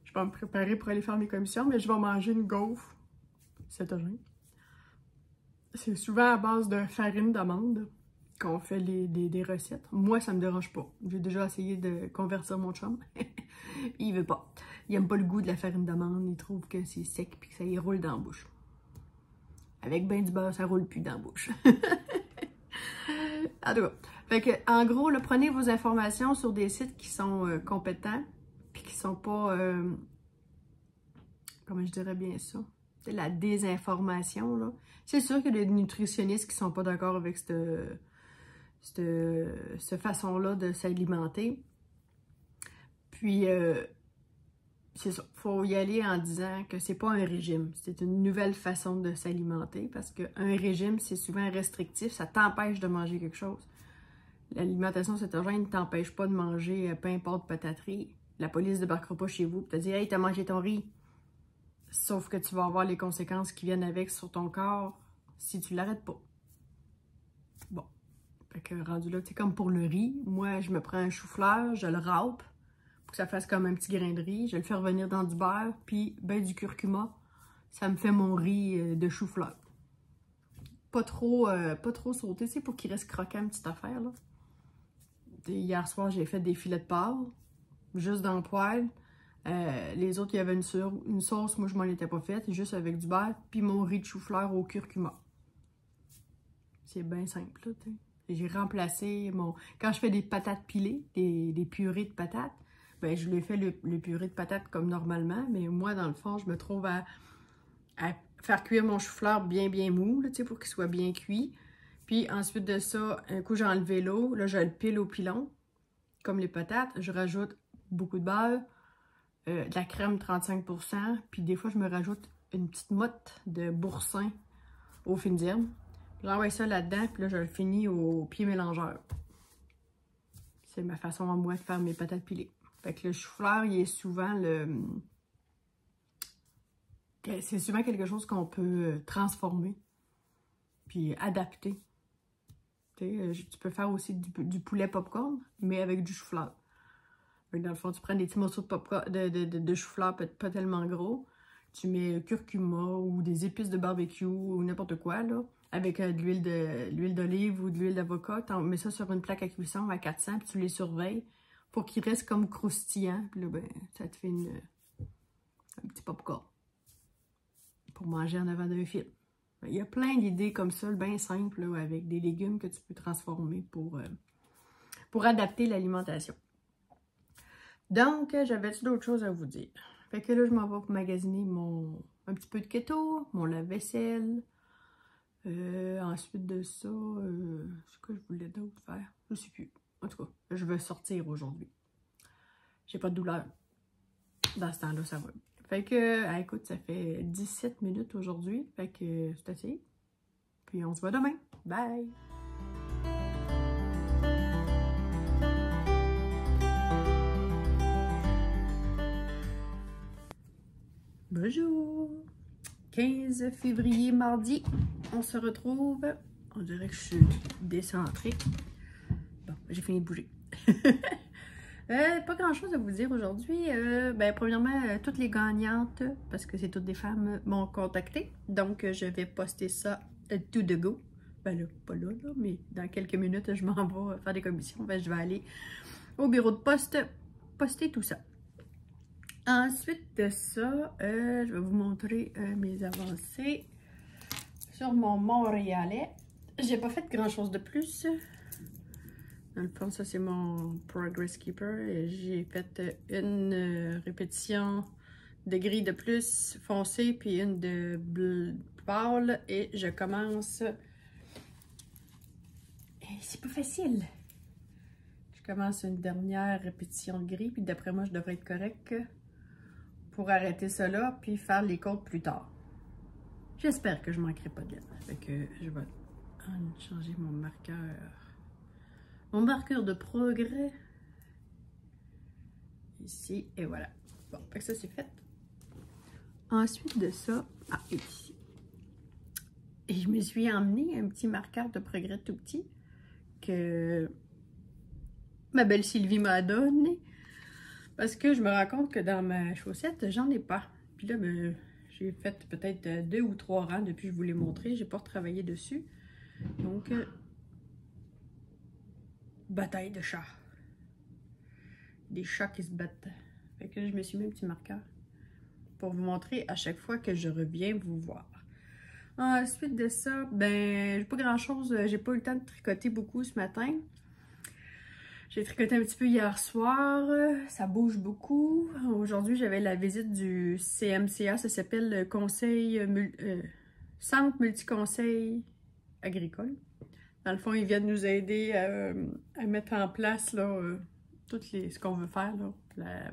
Je vais me préparer pour aller faire mes commissions, mais je vais manger une gaufre cétogène. C'est souvent à base de farine d'amande qu'on fait des recettes. Moi, ça me dérange pas. J'ai déjà essayé de convertir mon chum. Il veut pas. Il aime pas le goût de la farine d'amande. Il trouve que c'est sec et que ça y roule dans la bouche. Avec ben du beurre, ça roule plus dans la bouche. En tout cas. Fait que, en gros, là, prenez vos informations sur des sites qui sont compétents puis qui sont pas... comment je dirais bien ça? C'est la désinformation, là. C'est sûr qu'il y a des nutritionnistes qui sont pas d'accord avec cette façon-là de s'alimenter. Puis, c'est ça. Il faut y aller en disant que c'est pas un régime. C'est une nouvelle façon de s'alimenter parce qu'un régime, c'est souvent restrictif. Ça t'empêche de manger quelque chose. L'alimentation cétogène ne t'empêche pas de manger peu importe pataterie. La police ne débarquera pas chez vous et te dire « Hey, t'as mangé ton riz! » Sauf que tu vas avoir les conséquences qui viennent avec sur ton corps si tu l'arrêtes pas. Bon. Fait que rendu là, c'est comme pour le riz. Moi, je me prends un chou-fleur, je le râpe pour que ça fasse comme un petit grain de riz. Je le fais revenir dans du beurre, puis ben du curcuma. Ça me fait mon riz de chou-fleur. Pas trop sauté, tu sais, pour qu'il reste croquant, une petite affaire, là. Hier soir, j'ai fait des filets de porc, juste dans le poêle. Les autres, il y avait une sauce, moi je m'en étais pas faite, juste avec du beurre, puis mon riz de chou-fleur au curcuma. C'est bien simple, là, tu sais. J'ai remplacé mon... Quand je fais des patates pilées, des purées de patates, ben je les fais le purée de patates comme normalement, mais moi, dans le fond, je me trouve à faire cuire mon chou-fleur bien mou, là, tu sais, pour qu'il soit bien cuit. Puis ensuite de ça, un coup, j'ai enlevé l'eau, là, je le pile au pilon, comme les patates. Je rajoute beaucoup de beurre, de la crème 35%, puis des fois, je me rajoute une petite motte de boursin aux fines herbes. J'envoie ça là-dedans, puis là, je le finis au pied mélangeur. C'est ma façon à moi de faire mes patates pilées. Fait que le chou-fleur, il est souvent c'est souvent quelque chose qu'on peut transformer, puis adapter. Tu peux faire aussi du poulet popcorn, mais avec du chou-fleur. Dans le fond, tu prends des petits morceaux de chou-fleur pas tellement gros. Tu mets curcuma ou des épices de barbecue ou n'importe quoi, là, avec de l'huile d'olive ou de l'huile d'avocat. Tu mets ça sur une plaque à cuisson à 400, puis tu les surveilles pour qu'ils restent comme croustillants. Puis là, ben, ça te fait un petit popcorn pour manger en avant d'un film. Il y a plein d'idées comme ça, bien simples, là, avec des légumes que tu peux transformer pour adapter l'alimentation. Donc, j'avais-tu d'autres choses à vous dire? Fait que là, je m'en vais pour magasiner un petit peu de keto, mon lave-vaisselle. Ensuite de ça, c'est quoi je voulais d'autre faire? Je sais plus. En tout cas, je vais sortir aujourd'hui. J'ai pas de douleur. dans ce temps-là, ça va. Fait que, écoute, ça fait 17 minutes aujourd'hui. Fait que c'est assez. Puis on se voit demain. Bye! Bonjour! 15 février, mardi. On se retrouve. On dirait que je suis décentrée. Bon, j'ai fini de bouger. Pas grand chose à vous dire aujourd'hui. Premièrement, toutes les gagnantes, parce que c'est toutes des femmes, m'ont contacté. Donc, je vais poster ça to the go. Ben là, pas là, mais dans quelques minutes, je m'en vais faire des commissions. Ben, je vais aller au bureau de poste poster tout ça. Ensuite de ça, je vais vous montrer mes avancées sur mon Montréalais. J'ai pas fait grand chose de plus. Dans le fond, ça c'est mon Progress Keeper. J'ai fait une répétition de gris de plus foncé, puis une de bleu pâle. Et je commence. Et c'est pas facile. Je commence une dernière répétition de gris, puis d'après moi, je devrais être correcte pour arrêter cela, puis faire les côtes plus tard. J'espère que je ne manquerai pas de laine. Fait que je vais changer mon marqueur. Mon marqueur de progrès. Ici, et voilà. Bon, fait que ça c'est fait. Ensuite de ça, ici. Et je me suis emmené un petit marqueur de progrès tout petit que ma belle Sylvie m'a donné. Parce que je me rends compte que dans ma chaussette, j'en ai pas. Puis là, j'ai fait peut-être 2 ou 3 rangs depuis que je vous l'ai montré. J'ai pas retravaillé dessus. Donc, bataille de chats. Des chats qui se battent. Fait que là, je me suis mis un petit marqueur pour vous montrer à chaque fois que je reviens vous voir. Ensuite de ça, j'ai pas grand-chose. J'ai pas eu le temps de tricoter beaucoup ce matin. J'ai tricoté un petit peu hier soir, ça bouge beaucoup. Aujourd'hui, j'avais la visite du CMCA, ça s'appelle le Centre Multiconseil Agricole. Dans le fond, ils viennent nous aider à mettre en place là, ce qu'on veut faire, là,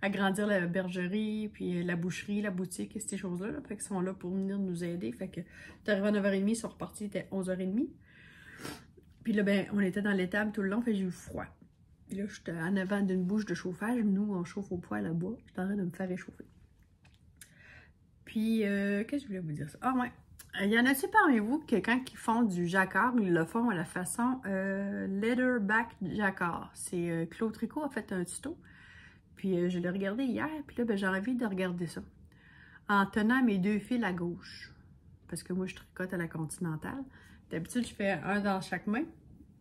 agrandir la bergerie, puis la boucherie, la boutique, et ces choses-là. Là. Fait qu'ils sont là pour venir nous aider. Fait que t'es arrivé à 9h30, ils sont repartis, c'était 11h30. Puis là, on était dans l'étable tout le long, fait que j'ai eu froid. Puis là, j'étais en avant d'une bouche de chauffage. Nous, on chauffe au poêle à bois. J'étais en train de me faire réchauffer. Puis, qu'est-ce que je voulais vous dire ça? Ah ouais, il y en a-tu parmi vous que quand ils font du jacquard, ils le font à la façon Leatherback jacquard. C'est Claude Tricot a fait un tuto. Puis, je l'ai regardé hier. Puis là, j'ai envie de regarder ça. En tenant mes 2 fils à gauche. Parce que moi, je tricote à la continentale. D'habitude, je fais un dans chaque main.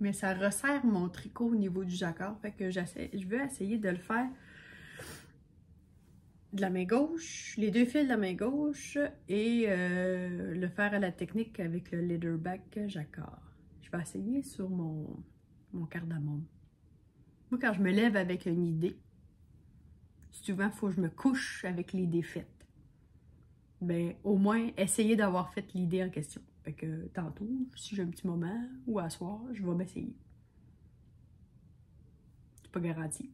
Mais ça resserre mon tricot au niveau du jacquard. Fait que je veux essayer de le faire de la main gauche, les 2 fils de la main gauche, et le faire à la technique avec le leatherback jacquard. Je vais essayer sur mon cardamome. Moi, quand je me lève avec une idée, souvent, il faut que je me couche avec l'idée faite. Au moins, essayer d'avoir fait l'idée en question. Fait que tantôt, si j'ai un petit moment ou à soir, je vais m'essayer. C'est pas garanti.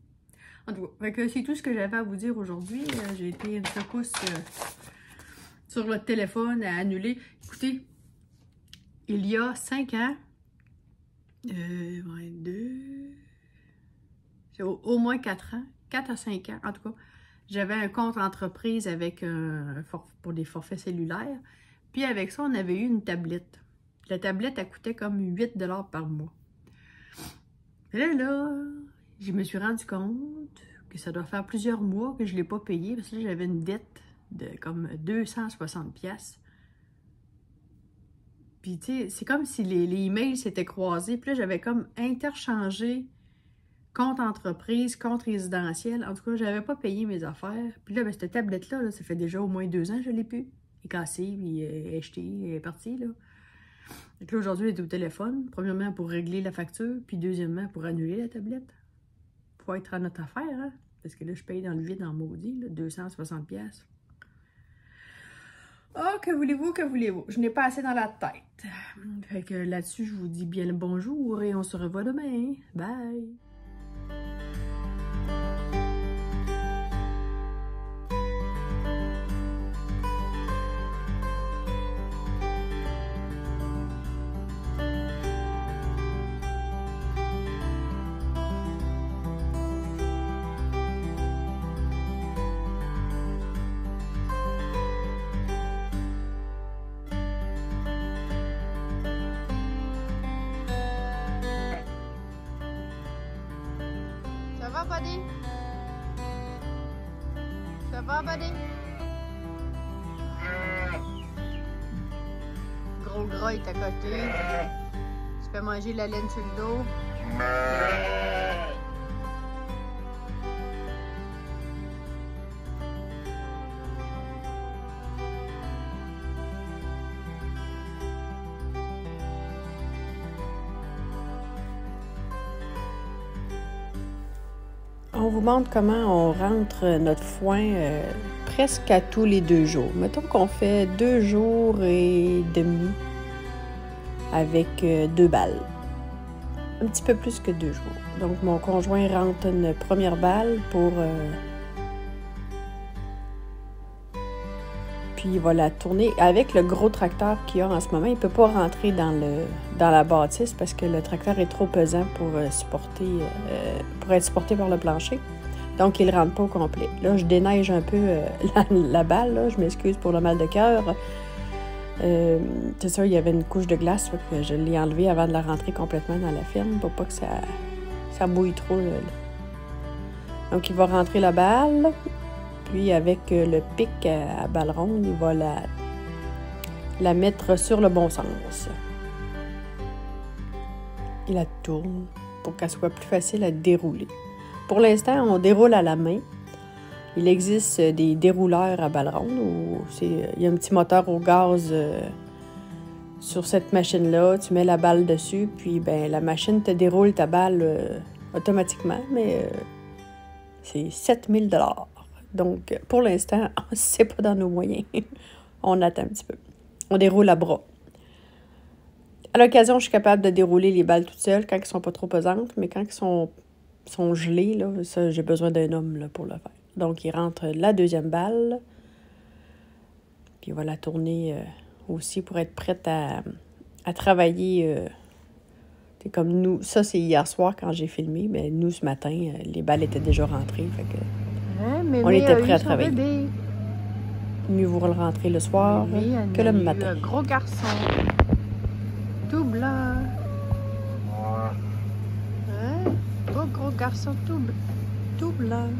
En tout cas, c'est tout ce que j'avais à vous dire aujourd'hui. J'ai été une secousse sur le téléphone à annuler. Écoutez, il y a 5 ans, 22, c'est au moins 4 ans, 4 à 5 ans en tout cas, j'avais un compte entreprise avec pour des forfaits cellulaires. Puis avec ça, on avait eu une tablette. La tablette, elle coûtait comme 8 $ par mois. Et là, je me suis rendu compte que ça doit faire plusieurs mois que je ne l'ai pas payé. Parce que là, j'avais une dette de comme 260$. Puis, tu sais, c'est comme si les emails s'étaient croisés. Puis là, j'avais comme interchangé compte entreprise, compte résidentiel. En tout cas, je n'avais pas payé mes affaires. Puis là, cette tablette-là, là, ça fait déjà au moins 2 ans que je ne l'ai plus. Elle est cassée, puis elle est achetée, elle est partie, là. Donc là, aujourd'hui, elle est au téléphone. Premièrement, pour régler la facture, puis deuxièmement, pour annuler la tablette. Faut être à notre affaire, hein? Parce que là, je paye dans le vide, en maudit, là, 260$. Oh, que voulez-vous, que voulez-vous? Je n'ai pas assez dans la tête. Fait que là-dessus, je vous dis bien le bonjour et on se revoit demain. Bye! buddy? Ça va, buddy? Gros gras est à côté. Tu fais manger la laine sur le dos. On vous montre comment on rentre notre foin presque à tous les 2 jours. Mettons qu'on fait 2 jours et demi avec 2 balles. Un petit peu plus que 2 jours. Donc mon conjoint rentre une première balle pour... puis il va la tourner. Avec le gros tracteur qu'il y a en ce moment, il ne peut pas rentrer dans la bâtisse parce que le tracteur est trop pesant pour être supporté par le plancher. Donc, il ne rentre pas au complet. Là, je déneige un peu la balle. Là. Je m'excuse pour le mal de cœur. C'est sûr, il y avait une couche de glace que je l'ai enlevée avant de la rentrer complètement dans la ferme pour pas que ça mouille trop. Là. Donc, il va rentrer la balle. Puis, avec le pic à balle ronde, il va la mettre sur le bon sens. Il la tourne pour qu'elle soit plus facile à dérouler. Pour l'instant, on déroule à la main. Il existe des dérouleurs à balle ronde où il y a un petit moteur au gaz sur cette machine-là. Tu mets la balle dessus, puis ben, la machine te déroule ta balle automatiquement, mais c'est 7000 $. Donc, pour l'instant, c'est pas dans nos moyens. On attend un petit peu. On déroule à bras. À l'occasion, je suis capable de dérouler les balles toute seule quand elles ne sont pas trop pesantes, mais quand elles sont gelées, là, ça, j'ai besoin d'un homme là, pour le faire. Donc, il rentre la deuxième balle, puis il va la tourner aussi pour être prête à travailler. C'est comme nous. Ça, c'est hier soir quand j'ai filmé, mais nous, ce matin, les balles étaient déjà rentrées, fait que on était prêts à travailler. Bébé. Mieux vous le rentrer le soir que le matin. Un gros garçon, tout blanc. Hein? Gros garçon tout blanc.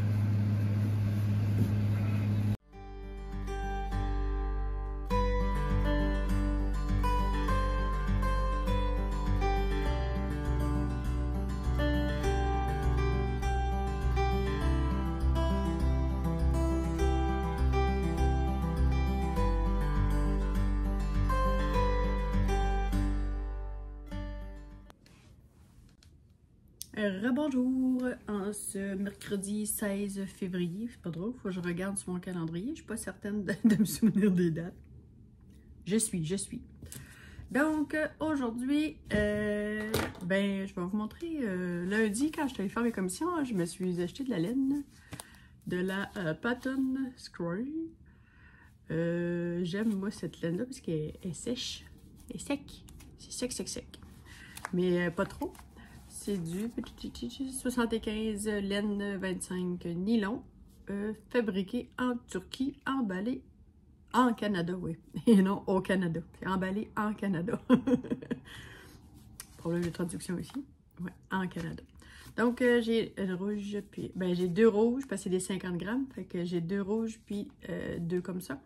Rebonjour, en ce mercredi 16 février, c'est pas drôle, faut que je regarde sur mon calendrier, je suis pas certaine de me souvenir des dates. Je suis. Donc, aujourd'hui, ben, je vais vous montrer, lundi, quand je suis allée faire mes commissions, je me suis acheté de la laine, de la Pattern Scroll. J'aime, moi, cette laine-là, parce qu'elle est sèche, elle est sec, c'est sec, mais pas trop. C'est du 75 laine 25 nylon, fabriqué en Turquie, emballé en Canada, oui. Et non au Canada. C'est emballé en Canada. Problème de traduction ici. Oui, en Canada. Donc, j'ai une rouge, puis... Ben, j'ai 2 rouges, parce que c'est des 50 grammes. Fait que j'ai 2 rouges, puis 2 comme ça.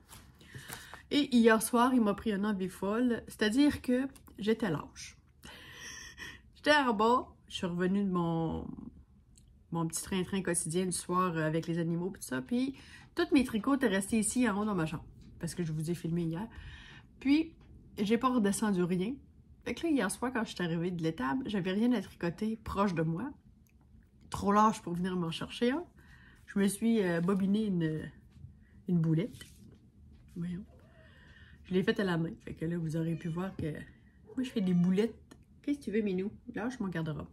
Et hier soir, il m'a pris un envie folle. C'est-à-dire que j'étais lâche. J'étais en bas. Je suis revenue de mon petit train-train quotidien du soir avec les animaux et tout ça. Puis, tous mes tricots étaient restés ici en haut dans ma chambre. Parce que je vous ai filmé hier. Puis, j'ai pas redescendu rien. Fait que là, hier soir, quand je suis arrivée de l'étable, j'avais rien à tricoter proche de moi. Trop large pour venir m'en chercher un. Je me suis bobiné une boulette. Voyons. Je l'ai faite à la main. Fait que là, vous aurez pu voir que moi, je fais des boulettes. Qu'est-ce que tu veux, Minou? Lâche mon garde-robe.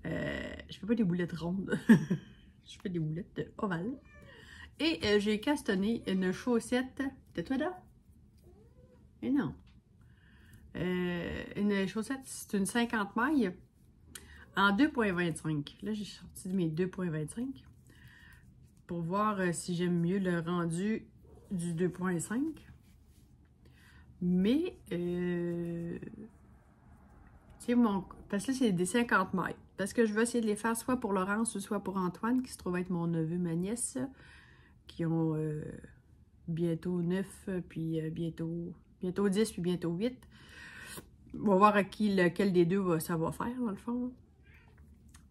Je fais pas des boulettes rondes. Je fais des boulettes ovales. Et j'ai castonné une chaussette. Tais-toi là? Mais non. Une chaussette, c'est une 50 mailles en 2,25. Là, j'ai sorti de mes 2,25 pour voir si j'aime mieux le rendu du 2,5. Mais, tu sais, parce que là, c'est des 50 mailles. Parce que je vais essayer de les faire soit pour Laurence ou soit pour Antoine, qui se trouve être mon neveu, ma nièce, qui ont bientôt 9, puis bientôt 10, puis bientôt 8. On va voir à qui lequel des deux ça va faire, dans le fond.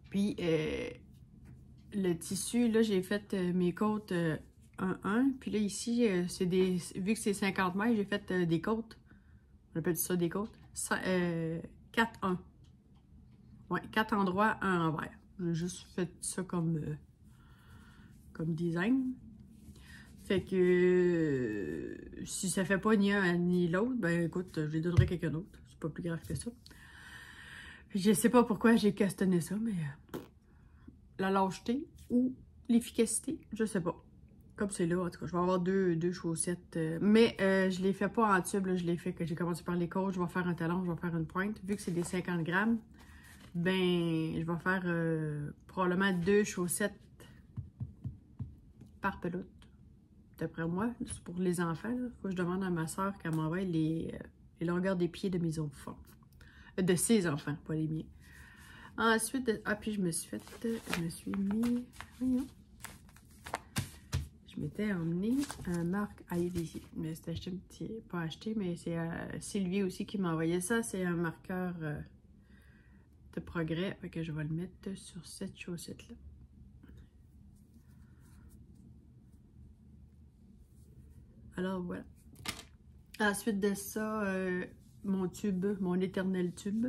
Puis, le tissu, là, j'ai fait mes côtes 1-1. Puis là, ici, vu que c'est 50 mètres, j'ai fait des côtes. On appelle ça des côtes. 4-1. Ouais, 4 endroits, 1 envers. J'ai juste fait ça comme design. Fait que si ça fait pas ni un ni l'autre, ben écoute, je les donnerai à quelqu'un d'autre. C'est pas plus grave que ça. Je sais pas pourquoi j'ai castonné ça, mais la lâcheté ou l'efficacité, je sais pas. Comme c'est là, en tout cas, je vais avoir deux chaussettes. Mais je les fais pas en tube, là, je les fais que j'ai commencé par les côtes, je vais faire un talon, je vais faire une pointe. Vu que c'est des 50 grammes, ben je vais faire probablement 2 chaussettes par pelote. D'après moi, c'est pour les enfants. Il faut que je demande à ma soeur qu'elle m'envoie les longueurs des pieds de mes enfants. De ses enfants, pas les miens. Ensuite, puis je me suis mis, voyons, je m'étais emmené un marque ici, mais c'était acheté un petit, pas acheté, mais c'est Sylvie aussi qui m'a envoyé ça. C'est un marqueur de progrès, fait que je vais le mettre sur cette chaussette-là. Alors voilà. Ensuite de ça, mon tube, mon éternel tube,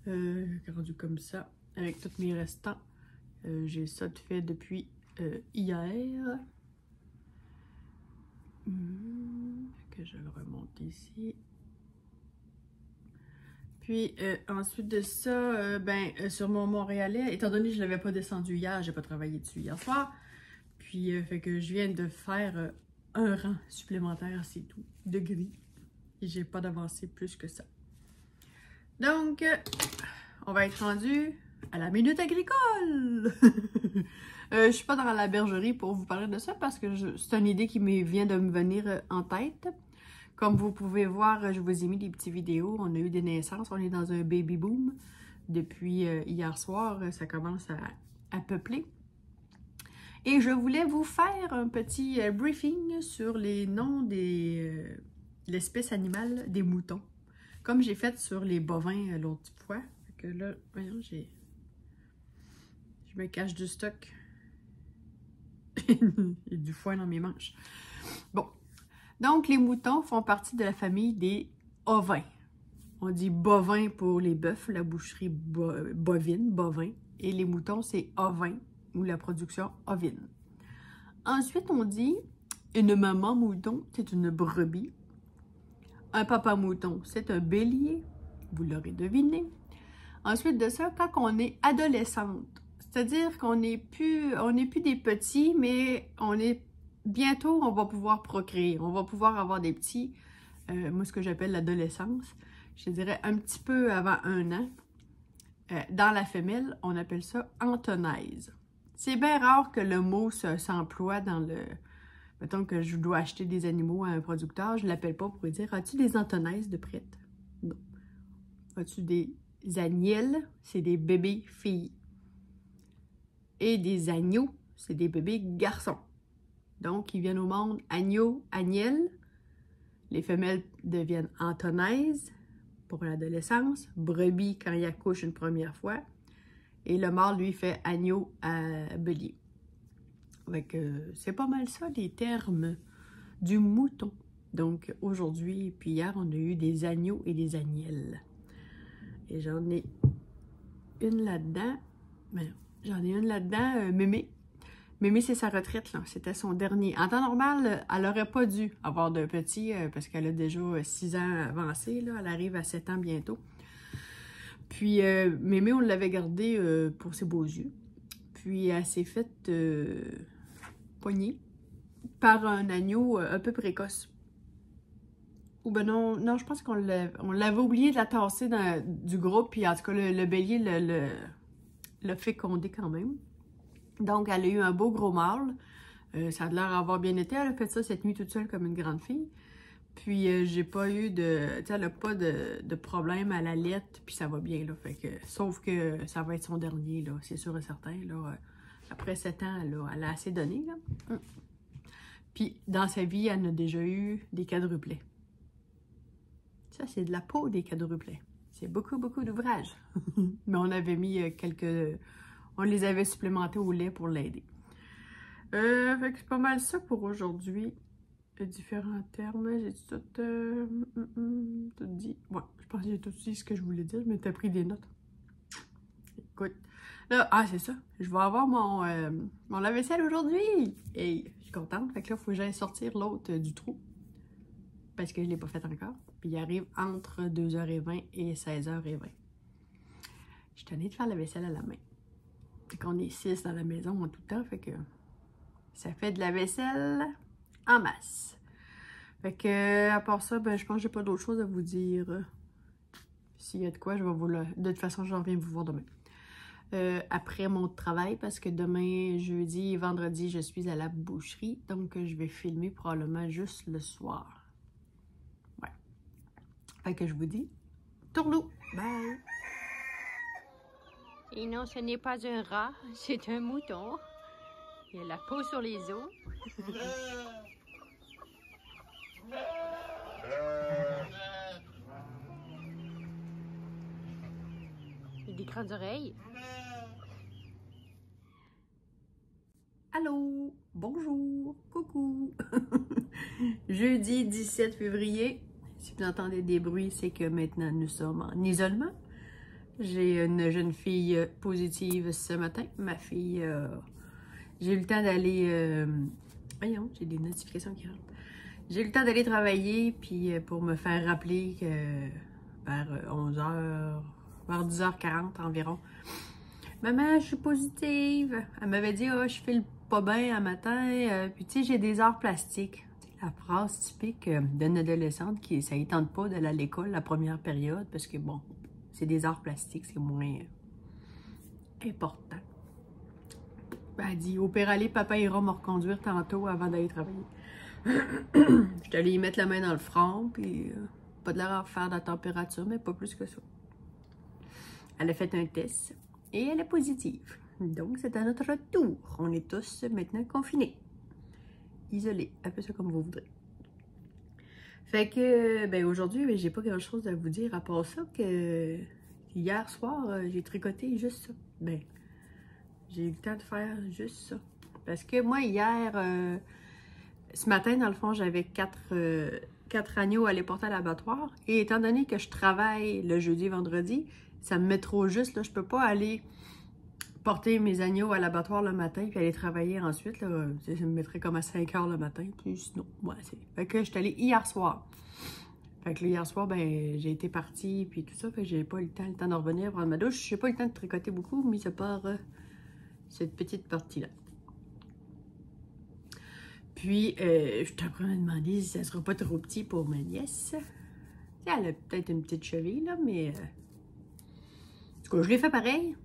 rendu comme ça, avec tous mes restants. J'ai ça de fait depuis hier. Que je le remonte ici. Puis ensuite de ça, sur mon Montréalais, étant donné que je ne l'avais pas descendu hier, j'ai pas travaillé dessus hier soir. Puis fait que je viens de faire un rang supplémentaire, c'est tout, de gris. Et j'ai pas d'avancée plus que ça. Donc, on va être rendu à la minute agricole. Je suis pas dans la bergerie pour vous parler de ça parce que c'est une idée qui vient de me venir en tête. Comme vous pouvez voir, je vous ai mis des petites vidéos. On a eu des naissances, on est dans un baby boom. Depuis hier soir, ça commence à peupler. Et je voulais vous faire un petit briefing sur les noms de l'espèce animale des moutons. Comme j'ai fait sur les bovins l'autre fois. Fait que là, voyons, je me cache du stock. Il y a du foin dans mes manches. Bon. Donc, les moutons font partie de la famille des ovins. On dit bovin pour les bœufs, la boucherie bovine, bovin. Et les moutons, c'est ovin, ou la production ovine. Ensuite, on dit une maman mouton, c'est une brebis. Un papa mouton, c'est un bélier. Vous l'aurez deviné. Ensuite de ça, quand on est adolescente, c'est-à-dire qu'on n'est plus des petits, mais bientôt, on va pouvoir procréer. On va pouvoir avoir des petits, moi, ce que j'appelle l'adolescence. Je dirais un petit peu avant 1 an. Dans la femelle, on appelle ça entonaise. C'est bien rare que le mot s'emploie dans le... Mettons que je dois acheter des animaux à un producteur, je ne l'appelle pas pour lui dire « As-tu des entonaises de prête? » Non. As-tu des agnelles? C'est des bébés filles. Et des agneaux, c'est des bébés garçons. Donc, ils viennent au monde agneaux, agnelles. Les femelles deviennent entonaises pour l'adolescence. Brebis quand il accouche une première fois. Et le mâle, lui, fait agneau à bélier. Donc, c'est pas mal ça, les termes du mouton. Donc, aujourd'hui, puis hier, on a eu des agneaux et des agnelles. Et j'en ai une là-dedans. J'en ai une là-dedans, Mémé. Mémé, c'est sa retraite, là. C'était son dernier. En temps normal, elle n'aurait pas dû avoir de petit parce qu'elle a déjà 6 ans avancé, là. Elle arrive à 7 ans bientôt. Puis, Mémé, on l'avait gardée pour ses beaux yeux. Puis, elle s'est faite poignée par un agneau un peu précoce. Ou ben non, je pense qu'on l'avait oublié de la tasser du groupe. Puis, en tout cas, le bélier l'a fécondé quand même. Donc, elle a eu un beau gros mâle. Ça a l'air d'avoir bien été. Elle a fait ça cette nuit toute seule comme une grande fille. Puis j'ai pas eu de... Tu sais, elle a pas de problème à la lettre, puis ça va bien, là. Fait que, sauf que ça va être son dernier, là, c'est sûr et certain, là. Après 7 ans, là, elle a assez donné, là. Puis dans sa vie, elle a déjà eu des quadruplets. Ça, c'est de la peau, des quadruplets. C'est beaucoup, beaucoup d'ouvrages. Mais on avait mis quelques... On les avait supplémentés au lait pour l'aider. Fait que c'est pas mal ça pour aujourd'hui. Différents termes, j'ai tout, tout dit. Ouais, je pense que j'ai tout dit ce que je voulais dire, mais t'as pris des notes. Écoute, là, c'est ça. Je vais avoir mon lave-vaisselle aujourd'hui. Et je suis contente. Fait que là, il faut que j'aille sortir l'autre du trou. Parce que je ne l'ai pas fait encore. Puis il arrive entre 2h20 et 16h20. Je suis tannée de faire la vaisselle à la main. Fait qu'on est 6 dans la maison en tout temps. Fait que ça fait de la vaisselle en masse. Fait que, à part ça, ben, je pense que j'ai pas d'autre chose à vous dire. S'il y a de quoi, je vais vous le... De toute façon, je reviens vous voir demain. Après mon travail, parce que demain, jeudi et vendredi, je suis à la boucherie. Donc, je vais filmer probablement juste le soir. Ouais. Fait que je vous dis, tourlou! Bye! Et non, ce n'est pas un rat, c'est un mouton. Il a la peau sur les os. Il a des grandes oreilles. Allô, bonjour, coucou. Jeudi 17 février. Si vous entendez des bruits, c'est que maintenant nous sommes en isolement. J'ai une jeune fille positive ce matin. Ma fille, j'ai eu le temps d'aller... voyons, j'ai des notifications qui rentrent. J'ai eu le temps d'aller travailler, puis pour me faire rappeler que vers 11h, vers 10h40 environ, maman, je suis positive. Elle m'avait dit, je file pas bien un matin. Puis, tu sais, j'ai des arts plastiques. La phrase typique d'une adolescente qui, ça ne tente pas d'aller à l'école la première période parce que, bon, c'est des arts plastiques, c'est moins important. Elle dit, au pire aller, papa ira me reconduire tantôt avant d'aller travailler. Je suis allée y mettre la main dans le front, puis pas de l'air à faire de la température, mais pas plus que ça. Elle a fait un test. Et elle est positive. Donc, c'est à notre tour. On est tous maintenant confinés. Isolés. Un peu ça comme vous voudrez. Fait que, ben aujourd'hui, ben, j'ai pas grand chose à vous dire à part ça que hier soir, j'ai tricoté juste ça. Ben, j'ai eu le temps de faire juste ça. Parce que moi, hier, ce matin, dans le fond, j'avais 4 agneaux à les porter à l'abattoir. Et étant donné que je travaille le jeudi et vendredi, ça me met trop juste, là. Je peux pas aller porter mes agneaux à l'abattoir le matin puis aller travailler ensuite, là. Ça me mettrait comme à 5 h le matin. Puis sinon, ouais, c'est... Fait que je suis allée hier soir. Fait que là, hier soir, ben, j'ai été partie puis tout ça. Fait que j'ai pas eu le temps de revenir prendre ma douche. J'ai pas eu le temps de tricoter beaucoup, mis à part cette petite partie-là. Puis, je suis en train de me demander si ça sera pas trop petit pour ma nièce. Elle a peut-être une petite cheville, là, mais... En tout cas, je l'ai fait pareil.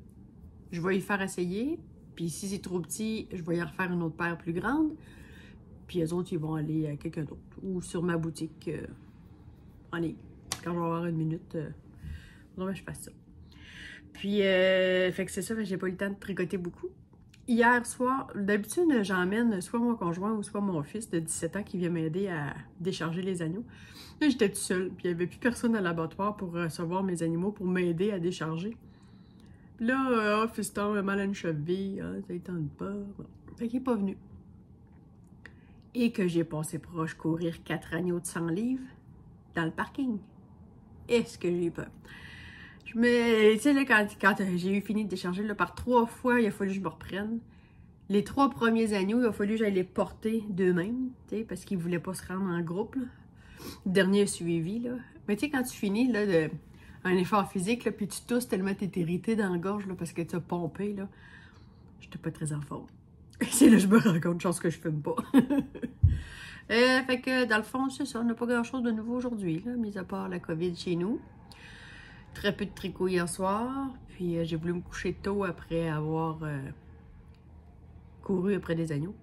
Je vais y faire essayer. Puis si c'est trop petit, je vais y refaire une autre paire plus grande. Puis les autres, ils vont aller à quelqu'un d'autre. Ou sur ma boutique en ligne. Quand je vais avoir une minute, faudrait que je fasse ça. Puis, fait que c'est ça, j'ai pas eu le temps de tricoter beaucoup. Hier soir, d'habitude, j'emmène soit mon conjoint ou soit mon fils de 17 ans qui vient m'aider à décharger les agneaux. Là, j'étais toute seule, puis il n'y avait plus personne à l'abattoir pour recevoir mes animaux, pour m'aider à décharger. Puis là, fiston, a mal à une cheville, ça ne tente pas. Bon. Fait qu'il n'est pas venu. Et que j'ai passé proche courir 4 agneaux de 100 livres dans le parking. Est-ce que j'ai peur? Tu sais, là, quand j'ai eu fini de décharger, là, par 3 fois, il a fallu que je me reprenne. Les 3 premiers agneaux, il a fallu que j'aille les porter d'eux-mêmes, tu sais, parce qu'ils ne voulaient pas se rendre en groupe, là. Le dernier suivi, là. Mais tu sais, quand tu finis, là, un effort physique, là, puis tu tousses tellement t'es irrité dans la gorge, là, parce que tu as pompé, là, j'étais pas très en forme. C'est là que je me rends compte, chance que je fume pas. Fait que, dans le fond, c'est ça, on n'a pas grand-chose de nouveau aujourd'hui, là, mis à part la COVID chez nous. Très peu de tricot hier soir, puis j'ai voulu me coucher tôt après avoir couru après des agneaux.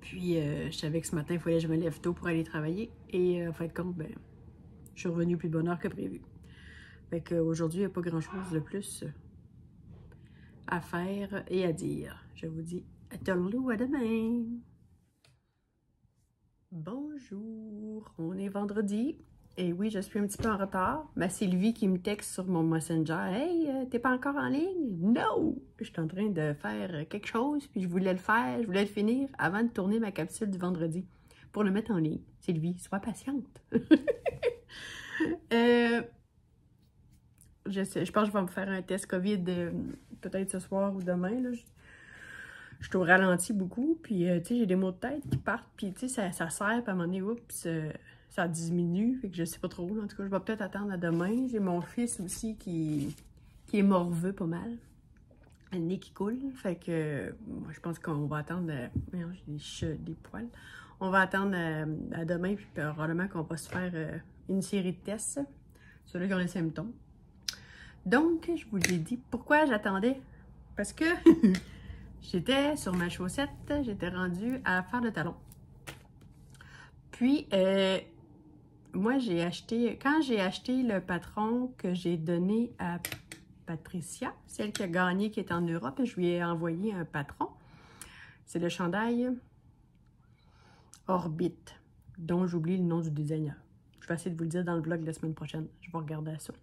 Puis, je savais que ce matin, il fallait que je me lève tôt pour aller travailler. Et en fin de compte, ben, je suis revenue plus de bonne heure que prévu. Fait qu'aujourd'hui, il n'y a pas grand-chose de plus à faire et à dire. Je vous dis à demain! Bonjour, on est vendredi. Et oui, je suis un petit peu en retard. Ma Sylvie qui me texte sur mon Messenger. « Hey, t'es pas encore en ligne? » Non! Je suis en train de faire quelque chose, puis je voulais le faire, je voulais le finir avant de tourner ma capsule du vendredi pour le mettre en ligne. Sylvie, sois patiente. Je pense que je vais me faire un test COVID peut-être ce soir ou demain. Là. Je suis au ralenti beaucoup, puis tu sais, j'ai des maux de tête qui partent, puis tu sais, ça serre, puis à un moment donné, oups, ça diminue, fait que je sais pas trop. En tout cas, je vais peut-être attendre à demain. J'ai mon fils aussi qui est morveux pas mal. Le nez qui coule, fait que moi, je pense qu'on va attendre, j'ai des poils. On va attendre à demain, puis probablement qu'on va se faire une série de tests, ceux-là qui ont les symptômes. Donc, je vous l'ai dit, pourquoi j'attendais? Parce que j'étais sur ma chaussette, j'étais rendue à faire le talon. Puis, moi, quand j'ai acheté le patron que j'ai donné à Patricia, celle qui a gagné, qui est en Europe, je lui ai envoyé un patron. C'est le chandail Orbit, dont j'oublie le nom du designer. Je vais essayer de vous le dire dans le vlog de la semaine prochaine. Je vais regarder ça.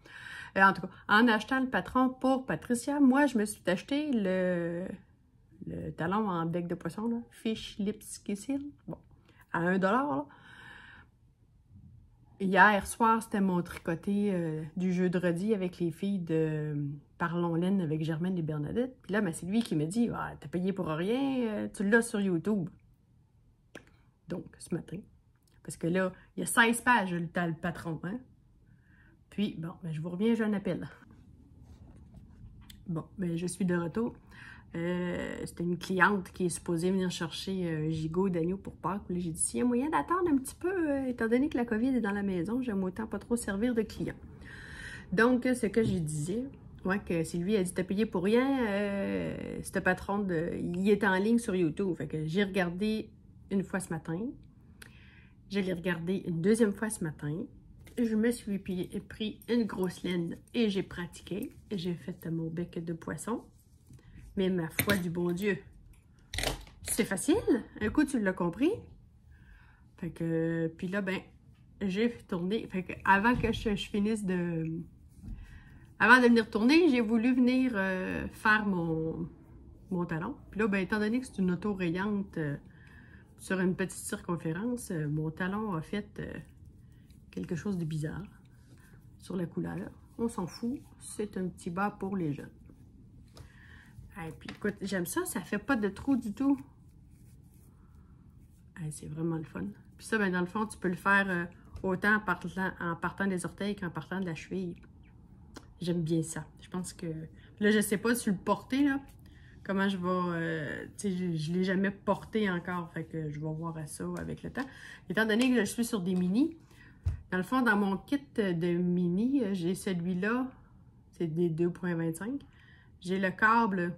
En tout cas, en achetant le patron pour Patricia, moi, je me suis acheté le talon en bec de poisson, là, Fish Lips Kissel, bon, à 1 $. Là. Hier soir, c'était mon tricoté du jeudi avec les filles de Parlons Laine avec Germaine et Bernadette. Puis là, c'est lui qui me dit ah, « T'as payé pour rien, tu l'as sur YouTube. » Donc, ce matin, parce que là, il y a 16 pages, le patron, hein? Puis, bon, je vous reviens, j'ai un appel. Bon, je suis de retour. C'était une cliente qui est supposée venir chercher un gigot d'agneau pour Pâques. J'ai dit, s'il y a moyen d'attendre un petit peu, étant donné que la COVID est dans la maison, j'aime autant pas trop servir de client. Donc, ce que je disais, ouais, que Sylvie a dit, t'as payé pour rien, ce patron, il est en ligne sur YouTube. Fait que j'ai regardé une fois ce matin. Je l'ai regardé une deuxième fois ce matin. Je me suis pris une grosse laine et j'ai pratiqué. J'ai fait mon bec de poisson. Mais ma foi du bon Dieu, c'est facile. Un coup, tu l'as compris. Fait que, puis là, j'ai tourné. Fait que avant que je finisse de... Avant de venir tourner, j'ai voulu venir faire mon talon. Puis là, étant donné que c'est une auto rayante sur une petite circonférence, mon talon a fait quelque chose de bizarre sur la couleur. On s'en fout. C'est un petit bas pour les jeunes. Et puis écoute, j'aime ça, ça fait pas de trou du tout. C'est vraiment le fun. Puis ça, dans le fond, tu peux le faire autant en partant des orteils qu'en partant de la cheville. J'aime bien ça. Je pense que... Là, je sais pas si le porter, là. Comment je vais... tu sais, je l'ai jamais porté encore. Fait que je vais voir à ça avec le temps. Étant donné que je suis sur des mini, dans le fond, dans mon kit de mini, j'ai celui-là. C'est des 2.25. J'ai le câble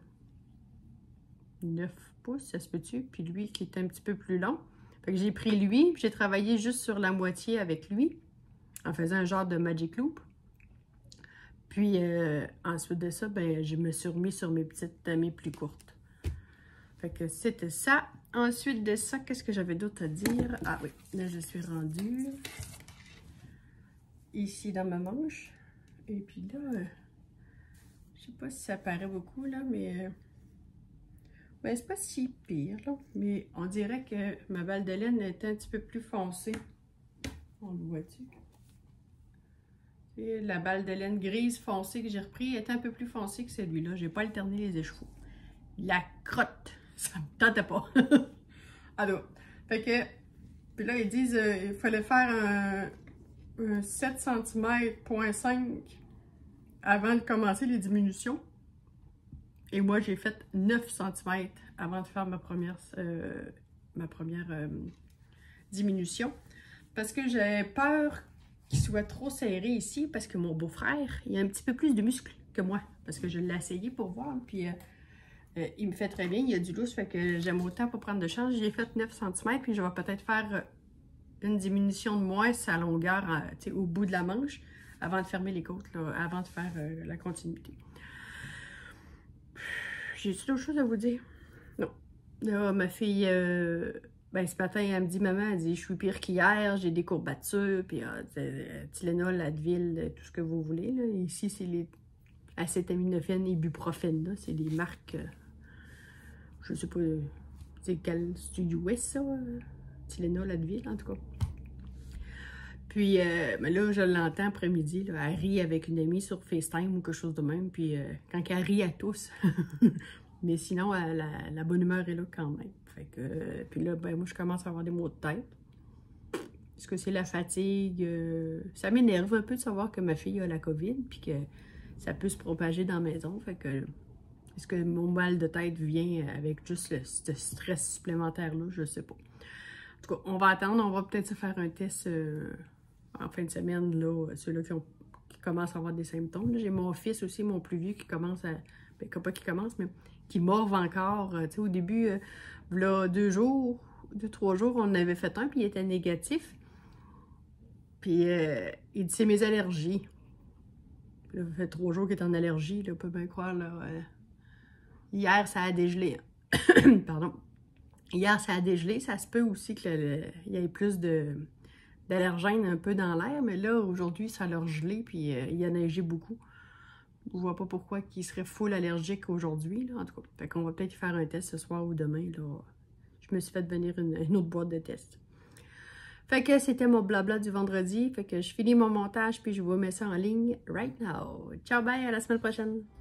9 pouces, ça se peut-tu? Puis lui qui est un petit peu plus long. Fait que j'ai pris lui, puis j'ai travaillé juste sur la moitié avec lui, en faisant un genre de magic loop. Puis ensuite de ça, je me suis remis sur mes petites mes plus courtes. Fait que c'était ça. Ensuite de ça, qu'est-ce que j'avais d'autre à dire? Ah oui, là je suis rendue ici dans ma manche. Et puis là, je sais pas si ça paraît beaucoup là, mais c'est pas si pire là. Mais on dirait que ma balle de laine est un petit peu plus foncée. On le voit-tu? La balle de laine grise foncée que j'ai repris est un peu plus foncée que celui-là. J'ai pas alterné les échevaux. La crotte, ça me tentait pas. Alors, fait que, puis là, ils disent il fallait faire un 7 cm.5 avant de commencer les diminutions. Et moi, j'ai fait 9 cm avant de faire ma première diminution. Parce que j'avais peur qu'il soit trop serré ici, parce que mon beau-frère, il a un petit peu plus de muscles que moi. Parce que je l'ai essayé pour voir, puis il me fait très bien, il y a du lousse, fait que j'aime autant pas prendre de chance. J'ai fait 9 cm, puis je vais peut-être faire une diminution de moins sa longueur au bout de la manche, avant de fermer les côtes, là, avant de faire la continuité. J'ai-tu d'autres choses à vous dire? Non. Là, ma fille, ben, ce matin, elle me dit, maman, elle dit, je suis pire qu'hier, j'ai des courbatures, puis Tylenol, Advil, tout ce que vous voulez. Là. Ici, c'est les acétaminophène et ibuprofène, c'est des marques, je sais pas, c'est quel, c'est US ça, Tylenol, Advil, en tout cas. Puis, mais là, je l'entends après-midi, elle rit avec une amie sur FaceTime ou quelque chose de même, puis quand elle rit à tous, mais sinon, la bonne humeur est là quand même. Fait que, puis là, ben moi, je commence à avoir des maux de tête. Est-ce que c'est la fatigue? Ça m'énerve un peu de savoir que ma fille a la COVID, puis que ça peut se propager dans la maison. Fait que, est-ce que mon mal de tête vient avec juste ce stress supplémentaire-là? Je sais pas. En tout cas, on va attendre. On va peut-être se faire un test en fin de semaine, là, ceux-là qui commencent à avoir des symptômes. J'ai mon fils aussi, mon plus vieux, qui commence à... Ben, pas qui commence, mais qui morve encore. Tu sais, au début, là, 2-3 jours, on en avait fait un, puis il était négatif. Puis, il dit, c'est mes allergies. Là, ça fait 3 jours qu'il est en allergie, là, on peut bien croire, là. Hier, ça a dégelé. Pardon. Hier, ça a dégelé. Ça se peut aussi qu'il y ait plus d'allergènes un peu dans l'air, mais là, aujourd'hui, ça a gelé, puis il a neigé beaucoup. Je vois pas pourquoi il serait full allergique aujourd'hui, là, en tout cas. Fait qu'on va peut-être faire un test ce soir ou demain, là. Je me suis fait venir une autre boîte de tests. Fait que c'était mon blabla du vendredi. Fait que je finis mon montage, puis je vous mets ça en ligne right now. Ciao, bye, à la semaine prochaine!